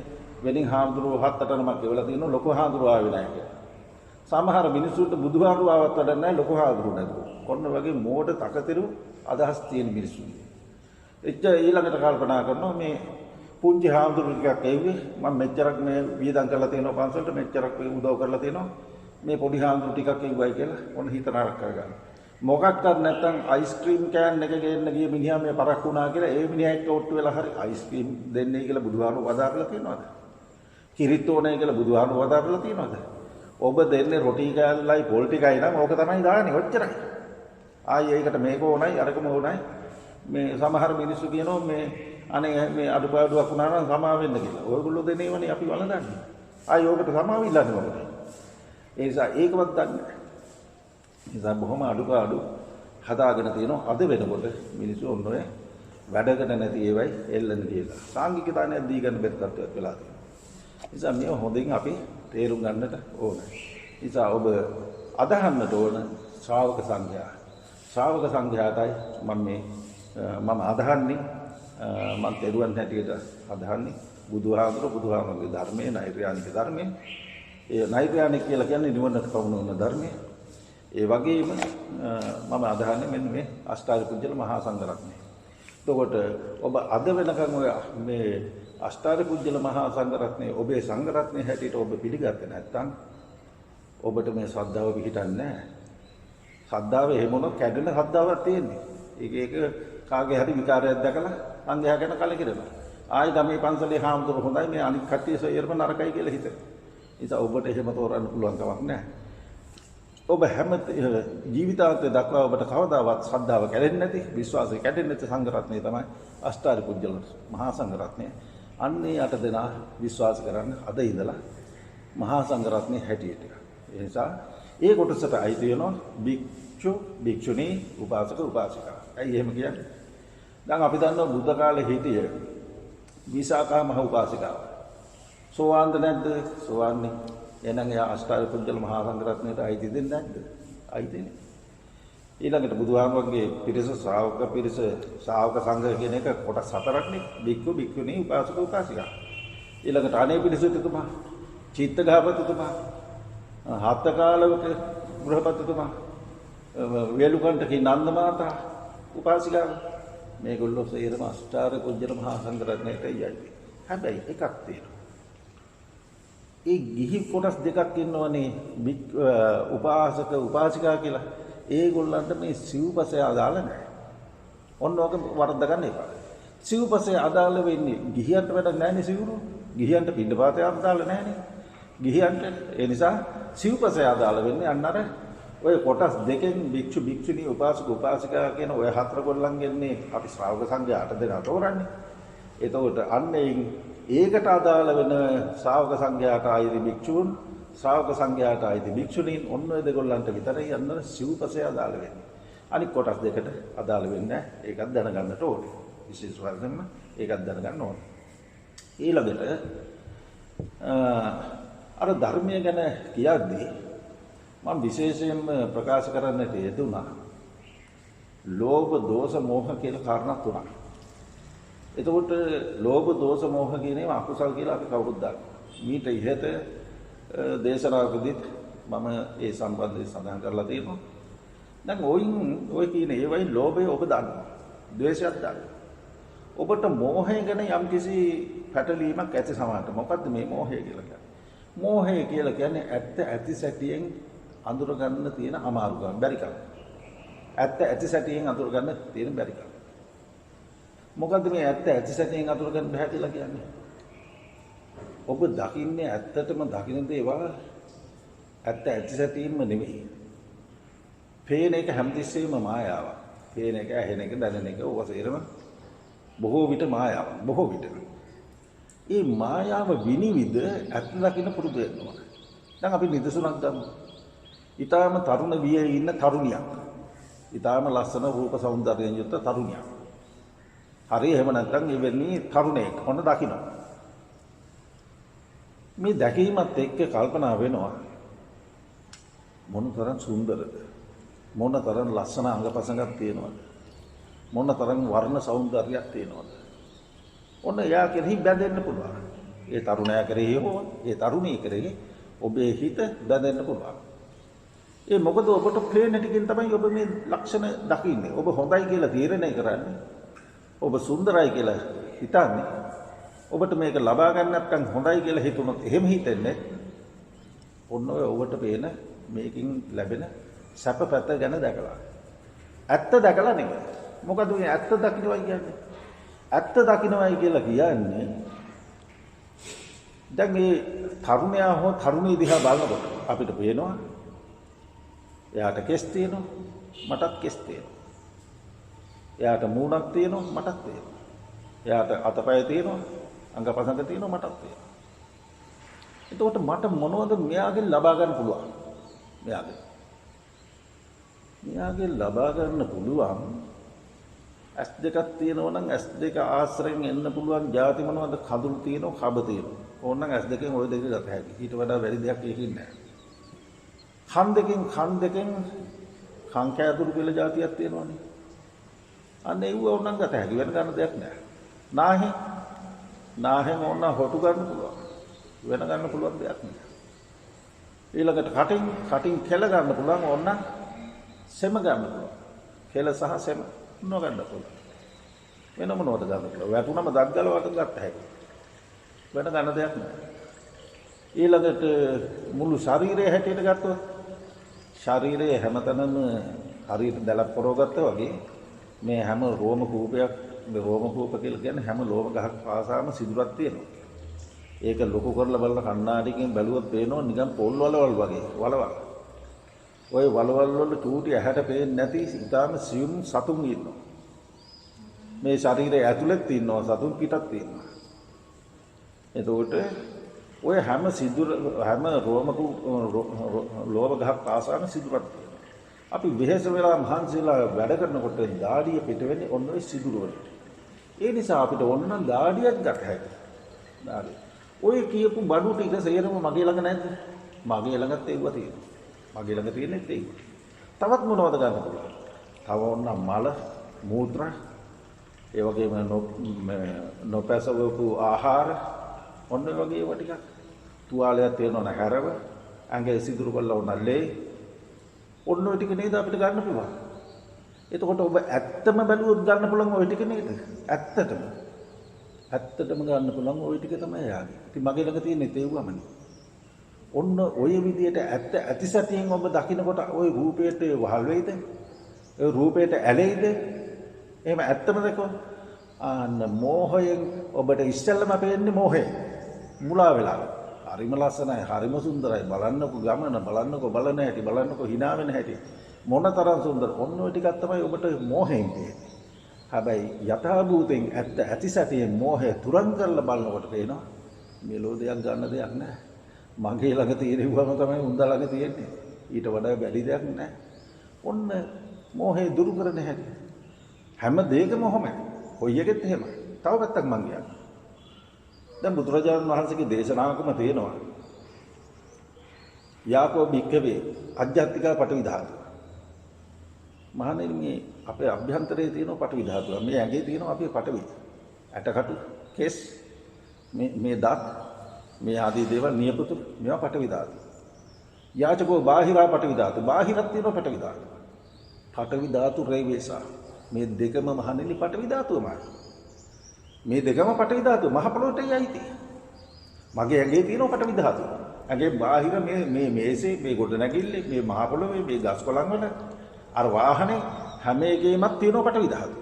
වෙනින් හාමුදුරුවෝ 7-8 නමක් ගෙවලා තියෙනවා ලොකු හාමුදුරුවෝ ආවේ නැහැ කියලා. සමහර මිනිස්සුන්ට බුදුහාමුදුරුවෝ ආවත් වැඩක් නැහැ ලොකු හාමුදුරුවෝ නැතුව. කොන්න වගේ මෝඩ තකතිරු අදහස් තියෙන මිනිස්සු. ඊළඟට කල්පනා කරනවා මේ පුංචි හාමුදුරුවෝ ටිකක් එව්වේ මම මෙච්චරක් මේ වියදම් කරලා තියෙනවා පන්සලට මෙච්චරක් උදව් කරලා තියෙනවා මේ පොඩි හාමුදුරුවෝ ටිකක් එව්වයි කියලා ඔන්න හිත නරක කරගන්න. මොකක්වත් නැත්තම් අයිස්ක්‍රීම් කෑන් එක ගේන්න ගිය මිනිහා මේ පරක් වුණා කියලා ඒ මිනිහා එක්ක ඔට්ටු වෙලා හරි අයිස්ක්‍රීම් දෙන්නේ කියලා බුදුහාමුදුරුවෝ වදාරලා තියෙනවද? කිරිත් ඕනේ කියලා බුදුහාමුදුරුවෝ වදාරලා තියෙනවද? ඔබ දෙන්නේ රොටි කෑල්ලයි පොල් ටිකයි නම් ඕක තමයි දාන්නේ ඔච්චරයි. ආයි ඒකට මේක ඕනයි අරකම ඕනයි. මේ සමහර මිනිස්සු කියනවා මේ අනේ මේ අඩුපාඩුවක් වුණා නම් සමා වෙන්න කියලා. ඔයගොල්ලෝ දෙනේවනේ අපි වළඳන්නේ. ආයි ඕකට සමාව ඉල්ලන්නේ මොකද? ඒ නිසා ඒකවත් දන්නේ නැහැ. නිසා බොහොම අඩුපාඩු හදාගෙන තියෙනවා අද වෙනකොට මිනිස්සු ඔන්න ඔය වැඩකට නැති ඒවයි එල්ලන්න කියලා. සාංගික දානයක් දී ගන්න බැරි තත්ත්වයක් වෙලා තියෙනවා. නිසා මේව හොඳින් අපි තේරුම් ගන්නට ඕන. නිසා ඔබ අදහන්නට ඕන ශ්‍රාවක සංඝයා. ශ්‍රාවක සංඝයාටයි මම අදහන්නේ මම තේරුවන් හැටියට අදහන්නේ බුදුහාමුදුරුවෝගේ ධර්මයේ නෛර්යානික ධර්මයේ. ඒ නෛර්යානික කියලා කියන්නේ නිවනට පමුණුවන ධර්මයේ. ඒ වගේම මම අදහන්නේ මෙන්න මේ අෂ්ටාරි පුජ්‍යල මහා සංඝ රත්නය. එතකොට ඔබ අද වෙනකන් ඔය මේ අෂ්ටාරි පුජ්‍යල මහා සංඝ රත්නය ඔබේ සංඝ රත්නය හැටියට ඔබ පිළිගත්තේ නැත්නම් ඔබට මේ ශ්‍රද්ධාව පිහිටන්නේ නැහැ. ශ්‍රද්ධාව එහෙම වුණොත් කැඩෙන ශ්‍රද්ධාවක් තියෙන්නේ. ඒක කාගේ හරි විකාරයක් දැකලා සංඝයා ගැන කලකිරෙනවා. ආයි ගමේ පන්සලේ හාමුදුරුවෝ හොඳයි මේ අනිත් කට්ටිය සොයරම නරකයි කියලා හිතන. ඉතින් ඔබට එහෙම තෝරන්න පුළුවන් කමක් නැහැ. ඔබ හැම ජීවිතාන්තය දක්වා ඔබට කවදාවත් ශ්‍රද්ධාව කැඩෙන්නේ නැති, විශ්වාසය කැඩෙන්නේ නැති සංඝ රත්නය තමයි අෂ්ටාරි පුජ්‍යල මහා සංඝ රත්නය. අන්නේ 8 දෙනා විශ්වාස කරන්න අද ඉඳලා මහා සංඝ රත්නයේ හැටියට. ඒ නිසා ඒ කොටසට අයිති වෙනවා භික්ෂු, භික්ෂුණී, උපාසක, උපාසිකා. ඇයි එහෙම කියන්නේ? දැන් අපි දන්නවා බුද්ධ කාලේ හිටිය විසාකා මහ උපාසිකාව. සෝවාන්ද නැද්ද? සෝවාන්නේ. එහෙනම් එයා අෂ්ටාරි පුජ්‍යල මහා සංඝ රත්නයට අයිති දෙන්නේ නැද්ද? අයිතිනේ. ඊළඟට බුදුහාමුදුරන්ගේ පිරිස ශ්‍රාවක සංඝ කියන එක කොටස් 4ක්නේ. භික්ඛු, භික්ඛුණී, උපාසක, උපාසිකා. ඊළඟට අනේ පිරිසුතුමා, චිත්තගාපතිතුමා, හත්කාලවක ගෘහපතිතුමා, වේලුකණ්ඨකී නන්ද මාතා, උපාසිකාව. මේගොල්ලෝ සේරම අෂ්ටාරි පුජ්‍යල මහා සංඝ රත්නයට යයි. හැබැයි එකක් තියෙනවා. ඒ ගිහි කොටස් දෙකක් ඉන්නවනේ උපාසක උපාසිකා කියලා. ඒගොල්ලන්ට මේ සිව්පසය අදාළ නැහැ. ඔන්න ඕක වරද්ද ගන්න එපා. සිව්පසය අදාළ වෙන්නේ ගිහියන්ට වැඩක් නැහැනේ සිවුරු. ගිහියන්ට පින්නපාතය අදාළ නැහැනේ. ගිහියන්ට ඒ නිසා සිව්පසය අදාළ වෙන්නේ අන්න අර ඔය කොටස් දෙකෙන් භික්ෂු භික්ෂුණී උපාසක උපාසිකා කියන ඔය 4 ගොල්ලන්ගෙන්නේ අපි ශ්‍රාවක සංඝයා 8 දෙනා තෝරන්නේ. එතකොට අන්න ඒකට අදාළ වෙන ශ්‍රාවක සංඝයාට ආйти භික්ෂූන්, ශ්‍රාවක සංඝයාට ආйти භික්ෂුණීන් ඔන්න ඔය දෙගොල්ලන්ට විතරයි යන්න සිව්පසය අදාළ වෙන්නේ. අනිත් කොටස් දෙකට අදාළ වෙන්නේ නැහැ. ඒකත් දැනගන්නට ඕනේ. විශේෂ වශයෙන්ම ඒකත් දැනගන්න ඕනේ. ඊළඟට අර ධර්මය ගැන කියද්දී මම විශේෂයෙන්ම ප්‍රකාශ කරන්නට යෙදුණා ලෝභ, දෝෂ, මෝහ කියලා කාරණා 3ක්. එතකොට ලෝභ, දෝෂ, මෝහ කියන ඒවා අකුසල් කියලා අපි කවුරුත් දන්නවා. මීට ඉහත දේශනාවකදීත් මම ඒ සම්බන්ධයෙන් සඳහන් කරලා තියෙනවා. දැන් ඔය කියන ඒවයි ලෝභය ඔබ දන්නවා. ද්වේෂයත් දන්නවා. ඔබට මෝහය ගැන යම්කිසි පැටලීමක් ඇති සමහරට. මොකද්ද මේ මෝහය කියලා කියන්නේ? මෝහය කියලා කියන්නේ ඇත්ත ඇති සැටියෙන් අඳුර ගන්න තියෙන අමාරුකම්, බැරිකම. ඇත්ත ඇති සැටියෙන් අඳුර ගන්න තියෙන බැරිකම. මොකද්ද මේ ඇත්ත ඇති සැටියෙන් අඳුර ගන්න බෑ කියලා කියන්නේ? ඔබ දකින්නේ ඇත්තටම දකින්න දේවල් ඇත්ත ඇති සැටියෙන්ම නෙවෙයි. පේන එක හැමතිස්සෙම මායාවක්. පේන එක, ඇහෙන එක, දැනෙන එක ඔවසේරම බොහෝ විට මායාවක්. බොහෝ විට. මේ මායාව විනිවිද ඇත්ත දකින්න පුරුදු වෙන්න ඕනේ. දැන් අපි නිදසුනක් ගමු. ඊටාම තරුණ වියේ ඉන්න තරුණියක්. ඊටාම ලස්සන රූප සෞන්දර්යයෙන් යුක්ත තරුණියක්. හරි එහෙම නැත්නම් එවැනි තරුණයෙක් ඔන්න දකින්න. මේ දැකීමත් එක්ක කල්පනා වෙනවා මොනතරම් සුන්දරද? මොනතරම් ලස්සන අංගපසංගක් තියෙනවද? මොනතරම් වර්ණ සෞන්දර්යයක් තියෙනවද? ඔන්න එයා කෙරෙහි බැඳෙන්න පුළුවන්. ඒ තරුණයා කෙරෙහි හෝ ඒ තරුණිය කෙරෙහි ඔබේ හිත බැඳෙන්න පුළුවන්. ඒ මොකද ඔබට පේන ටිකෙන් තමයි ඔබ මේ ලක්ෂණ දකින්නේ. ඔබ හොඳයි කියලා තීරණය කරන්නේ. ඔබ සුන්දරයි කියලා හිතන්නේ. ඔබට මේක ලබා ගන්න නැත්නම් හොඳයි කියලා හිතුනොත් එහෙම හිතෙන්නේ. ඔන්න ඔය ඔබට පේන මේකින් ලැබෙන සැප පැත ගැන දැකලා. ඇත්ත දැකලා නෙමෙයි. මොකද මේ ඇත්ත දකින්නවයි කියන්නේ? ඇත්ත දකින්නවයි කියලා කියන්නේ දැන් මේ තරුණයා හෝ තරුණිය දිහා බලනකොට අපිට පේනවා එයාට කෙස් තියෙනවා, මටත් කෙස් තියෙනවා. එයාට මූණක් තියෙනවා, මටත් තියෙනවා. එයාට අතපය තියෙනවා, අංගපසංග තියෙනවා, මටත් තියෙනවා. එතකොට මට මොනවද මෙයාගෙන් ලබා ගන්න පුළුවන්? මෙයාගෙන් ලබා ගන්න පුළුවන් ඇස් දෙකක් තියෙනවා නම් ඇස් දෙක ආශ්‍රයෙන් එන්න පුළුවන් ಜಾති මොනවද? කඳුළු තියෙනවා, කබ තියෙනවා. ඕනනම් ඇස් දෙකෙන් ওই දෙක ගත හැකියි. ඊට වඩා වැඩි දෙයක් ඒකින් නැහැ. කන් දෙකෙන් කන් කෑදුරු කියලා જાතියක් තියෙනවනේ. අන්න ඒව ඕනනම් ගත හැකි. වෙන ගන්න දෙයක් නැහැ. නාහෙන් ඕන හොටු ගන්න පුළුවන්. වෙන ගන්න පුළුවන් දෙයක් නෑ. ඊළඟට කටින් කෙල ගන්න පුළුවන්. ඕන සෙම ගන්න පුළුවන්. කෙල සහ සෙම නොගන්න පුළුවන්. වෙන මොනවද ගන්න පුළුවන්? වැටුනම දත් ගලවට ගන්න හැකියි. වෙන ගන්න දෙයක් නෑ. ඊළඟට මුළු ශරීරය හැටියට ගත්තොත් ශරීරයේ හැමතැනම හරියට දැලක් පොරව ගත්තා වගේ මේ හැම රෝම කූපයක් මේ රෝම කූප කියලා කියන්නේ හැම ලෝම ගහක් පාසාම සිදුරක් තියෙනවා. ඒක ලොකු කරලා බලලා කණ්ණාඩියකින් බැලුවොත් පේනවා නිකන් පොල් වලවල් වගේ වලවල්. ওই වලවල් වල චූටි ඇහැට පේන්නේ නැති ඉතාලම සියුම් සතුන් ඉන්නවා. මේ ශරීරය ඇතුළෙත් ඉන්නවා සතුන් පිටත් ඉන්නවා. එතකොට ඔය හැම රෝම ලෝම ගහක් පාසාම සිදුරක් තියෙනවා. අපි වෙහෙස වෙලා මහන්සිලා වැඩ කරනකොට දාඩිය පිට වෙන්නේ ඔන්න ඔය සිදුර වලට. ඒ නිසා අපිට ඕන නම් දාඩියක් ගන්න හැකියි. දාඩිය. ඔය කියපු බඩු ටික සේරම මගේ ළඟ නැද්ද? මගේ ළඟත් ඒවා තියෙනවා. මගේ ළඟ තියෙන්නේ ඒක. තවත් මොනවද ගන්න පුළුවන්? තව ඕන මල, මූත්‍රා, ඒ වගේම නොපැසවපු ආහාර, ඔන්න ඔය වගේ ඒවා ටිකක්. තුවාලයක් තියෙනවා නම් හැරව, ඇඟේ සිදුරු කරලා උනල්ලේ. ඔන්න ඔය ටික නේද අපිට ගන්න පුළුවන්. එතකොට ඔබ ඇත්තම බැලුවොත් ගන්න පුළුවන් ඔය ටික නේද? ඇත්තටම ගන්න පුළුවන් ওই ටික තමයි යාගේ. ඉතින් මගේ ළඟ තියෙන්නේ තේව්වමනේ. ඔන්න ඔය විදියට ඇත්ත ඇතිසතියෙන් ඔබ දකින්නකොට ওই රූපයට වහල් වෙයිද? ඒ රූපයට ඇලෙයිද? එහෙම ඇත්තම දැකෝ. ආන්න මෝහයෙන් ඔබට ඉස්සෙල්ලම පේන්නේ මෝහය. මුලා වෙලා. හරිම ලස්සනයි, හරිම සුන්දරයි. බලන්නකෝ ගමන, බලන්නකෝ බලන හැටි, බලන්නකෝ hina වෙන හැටි. මොනතරම් සුන්දර. ඔන්න ඔය ටිකක් තමයි ඔබට මෝහයෙන් පේන්නේ. හැබැයි යථාභූතෙන් ඇත්ත ඇතිසතියෙන් මෝහය තුරන් කරලා බලනකොට පේනවා මෙලෝ දෙයක් ගන්න දෙයක් නැහැ. මගේ ළඟ තියෙනවම තමයි උන්ද ළඟ තියෙන්නේ. ඊට වඩා බැරි දෙයක් නැහැ. ඔන්න මෝහය දුරු කරන හැටි. හැම දෙයකම ඔහොමයි. කොයි එකෙත් එහෙමයි. තව පැත්තක් මං කියන්නේ. දැන් බුදුරජාණන් වහන්සේගේ දේශනාවකම තියෙනවා යාකෝ භික්ඛවේ අජ්ජත්තිකා පඨවි ධාතු. මහණෙනි මේ අපේ අභ්‍යන්තරයේ තියෙන පඨවි ධාතුව. මේ ඇඟේ තියෙන අපේ පඨවි. ඇටකටු, කෙස්, මේ දත්, මේ ආදී දේවල් නියපොතු මේවා පඨවි ධාතු. යාචකෝ බාහිරා පඨවි ධාතු. බාහිරත් තියෙන පඨවි ධාතු. පඨවි ධාතු රේවේසා. මේ දෙකම මහණෙනි පඨවි ධාතුවමයි. මේ දෙකම පඨවි ධාතුව මහ පොළොවටයි අයිති. මගේ ඇඟේ තියෙන පඨවි ධාතුව. ඇඟේ බාහිර මේ මේසේ, මේ ගොඩ නැගිල්ලේ, මේ මහ පොළොවේ, මේ ගස් කොළන් වල අර වාහනේ හැම එකෙමත් තියෙන පඨවි ධාතුව.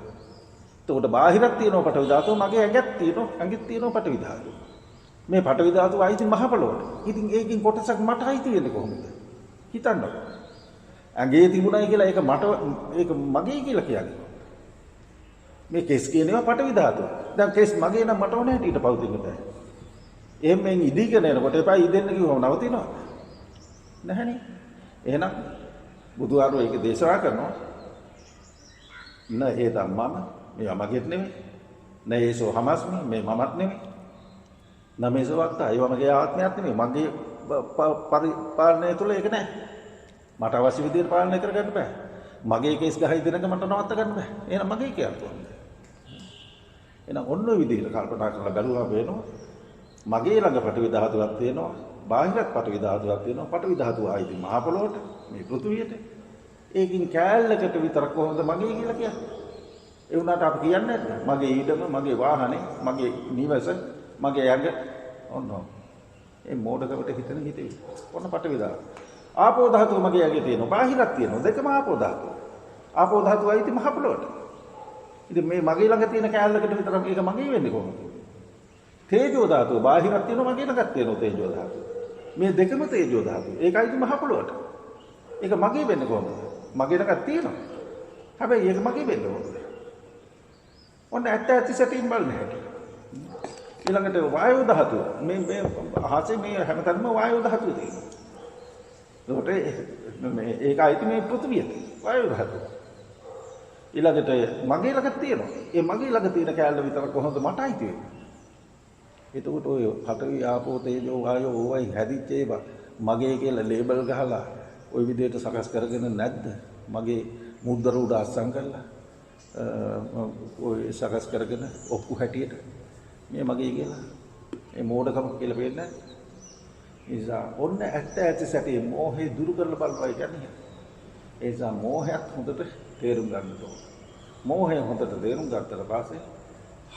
එතකොට බාහිරත් තියෙන පඨවි ධාතුව, මගේ ඇඟත් තියෙන පඨවි ධාතුව. මේ පඨවි ධාතුව අයිති මහ පොළොවට. ඉතින් ඒකෙන් කොටසක් මට අයිති වෙන්නේ කොහොමද? හිතන්නකො. ඇඟේ තිබුණයි කියලා ඒක මගේ කියලා කියන්නේ. මේ කෙස් කියනවා පඨවි ධාතුව. දැන් කෙස් මගේ නම් මට ඕන හැටියට පවතින්න බෑ. එහෙම මෙන් ඉදීගෙන එනකොට එපා ඉදෙන්න කිව්වම නවතිනවා. නැහනේ. එහෙනම් බුදුහාරෝ ඒක දේශනා කරනවා. න ඒ ධම්මම මේ මගේත් නෙමෙයි. න ඒසෝ හමස්මි මේ මමත් නෙමෙයි. නමේසෝ වක්තා ඒව මගේ ආත්මයක් නෙමෙයි. මගේ පාලනය තුල ඒක නැහැ. මට අවශ්‍ය විදිහට පාලනය කරගන්න බෑ. මගේ කේස් ගහයි දෙනක මට නවත්ත ගන්න බෑ. එහෙනම් මගේ කියන්නේ. එහෙනම් ඔන්න ඔය විදිහට කල්පනා කරලා බැලුවා වෙනවා. මගේ ළඟ පඨවි ධාතුවක් තියෙනවා. බාහිරත් පඨවි ධාතුවක් තියෙනවා. පඨවි ධාතුව ආයිති මහ පොළොවට, මේ පෘථුවියට. ඒකින් කෑල්ලකට විතර කොහොමද මගේ කියලා කියන්නේ? ඒ වුණාට අපි කියන්නේ නැද්ද? මගේ ඊඩම, මගේ වාහනේ, මගේ නිවස, මගේ ඇඟ ඔන්න. ඒ මෝඩකමට හිතන හිතේ. ඔන්න පඨවි ධාතුව. ආපෝ ධාතුව මගේ ඇඟේ තියෙනවා. බාහිරත් තියෙනවා. දෙකම ආපෝ ධාතුව. ආපෝ ධාතුව ආයිති මහ පොළොවට. ඉතින් මේ මගේ ළඟ තියෙන කෑල්ලකට විතර මේක මගේ වෙන්නේ කොහොමද? තේජෝ ධාතුව බාහිරත් තියෙනවා, මගේ ළඟත් තියෙනවා තේජෝ ධාතුව. මේ දෙකම තේජෝ ධාතුව. ඒකයි මහ පොළොවට. ඒක මගේ වෙන්නේ කොහොමද? මගේ ළඟත් තියෙනවා. හැබැයි ඒක මගේ වෙන්නේ කොහොමද? ඔන්න ඇත්ත ඇති සැටින් බලන්න හැටි. ඊළඟට වායෝ ධාතුව. මේ අහසේ මේ හැමතැනම වායෝ ධාතුව තියෙනවා. ඒකට මේ ඒකයි මේ පෘථිවියට වායෝ ධාතුව. ඊළඟට මගේ ළඟ තියෙනවා. ඒ මගේ ළඟ තියෙන කැලේ විතර කොහොමද මට අයිති වෙන්නේ? එතකොට ඔය පඨවි ආපෝ තේජෝ වායෝ ඕවයි හැදිච්ච ඒවා මගේ කියලා ලේබල් ගහලා ওই විදිහට සකස් කරගෙන නැද්ද? මගේ මුද්දර උඩ අස්සම් කරලා ඔය සකස් කරගෙන ඔක්කු හැටියට මේ මගේ කියලා මේ මෝඩකම කියලා වෙන්නේ නිසා ඔන්න ඇත්ත ඇති සැටි මෝහේ දුරු කරලා බලනවා කියන්නේ. ඒ නිසා මෝහයත් හොඳට තේරුම් ගන්න ඕනේ. මෝහය හොඳට තේරුම් ගත්තට පස්සේ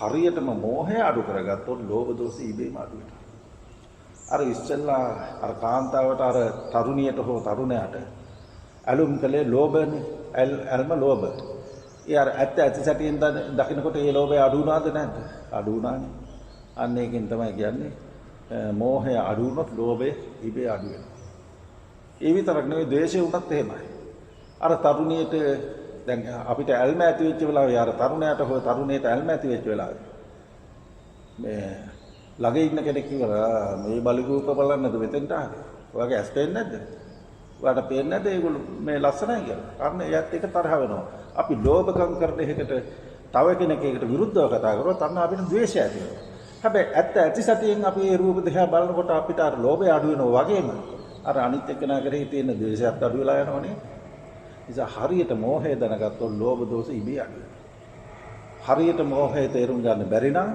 හරියටම මෝහය අඩු කරගත්තොත් ලෝභ දෝෂ ඉබේම අඩු වෙනවා. අර ඉස්සෙල්ලා අර කාන්තාවට අර තරුණියට හෝ තරුණයාට ඇලුම් කළේ ලෝභනේ. ඇල්ම ලෝභ. ඒ අර ඇත්ත ඇති සැටියෙන් දකින්නකොට ඒ ලෝභය අඩු වුණාද නැද්ද? අඩු වුණානේ. අන්න ඒකෙන් තමයි කියන්නේ මෝහය අඩු වුණොත් ලෝභය ඉබේ අඩු වෙනවා. ඒ විතරක් නෙවෙයි ද්වේෂය උනත් එහෙමයි. අර තරුණියට දැන් අපිට ඇල්ම ඇති වෙච්ච වෙලාවේ අර තරුණයාට හොය තරුණියට ඇල්ම ඇති වෙච්ච වෙලාවේ මේ ළඟ ඉන්න කෙනෙක් කිව්වා මේ බලුකූප බලන්නද මෙතෙන්ට ආවේ. ඔයාගේ ඇස් පේන්නේ නැද්ද? ඔයාට පේන්නේ නැද්ද ඒගොල්ලෝ මේ ලස්සනයි කියලා? අන්න එයත් එක තරහ වෙනවා. අපි ලෝභකම් කරන එකට තව කෙනෙක් ඒකට විරුද්ධව කතා කරොත් අන්න අපිට ද්වේෂය ඇති වෙනවා. හැබැයි ඇත්ත ඇති සතියෙන් අපි ඒ රූප දිහා බලනකොට අපිට අර ලෝභය අඩු වෙනවා වගේම අර අනිත් එක්කෙනා කරේ තියෙන ද්වේෂයත් අඩු වෙලා යනවනේ. නිසා හරියට මෝහය දැනගත්තොත් ලෝභ දෝෂ ඉබේ අඩු වෙනවා. හරියට මෝහය තේරුම් ගන්න බැරි නම්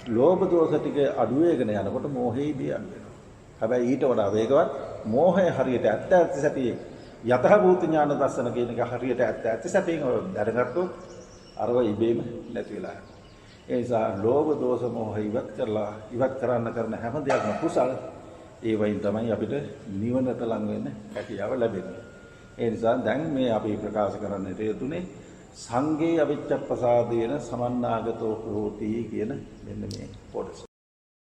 ලෝභ දෝෂ ටික අඩු වෙගෙන යනකොට මෝහය ඉබේ අඩු වෙනවා. හැබැයි ඊට වඩා වේගවත් මෝහය හරියට ඇත්ත ඇති සතියේ යතහභූත ඥාන දර්ශන කියන එක හරියට ඇත්ත ඇති සතියෙන් දැනගත්තොත් අරව ඉබේම නැති වෙලා යනවා. ඒ නිසා ලෝභ දෝෂ මෝහ ඉවත් කරන්න කරන හැම දෙයක්ම කුසල. ඒ වයින් තමයි අපිට නිවනට ලං වෙන්න හැකියාව ලැබෙන්නේ. ඒ නිසා දැන් මේ අපි ප්‍රකාශ කරන්නට යෙදුනේ සංගේ අවිච්ඡප්පසාදේන සමන්නාගතෝ හෝති කියන මෙන්න මේ කොටස.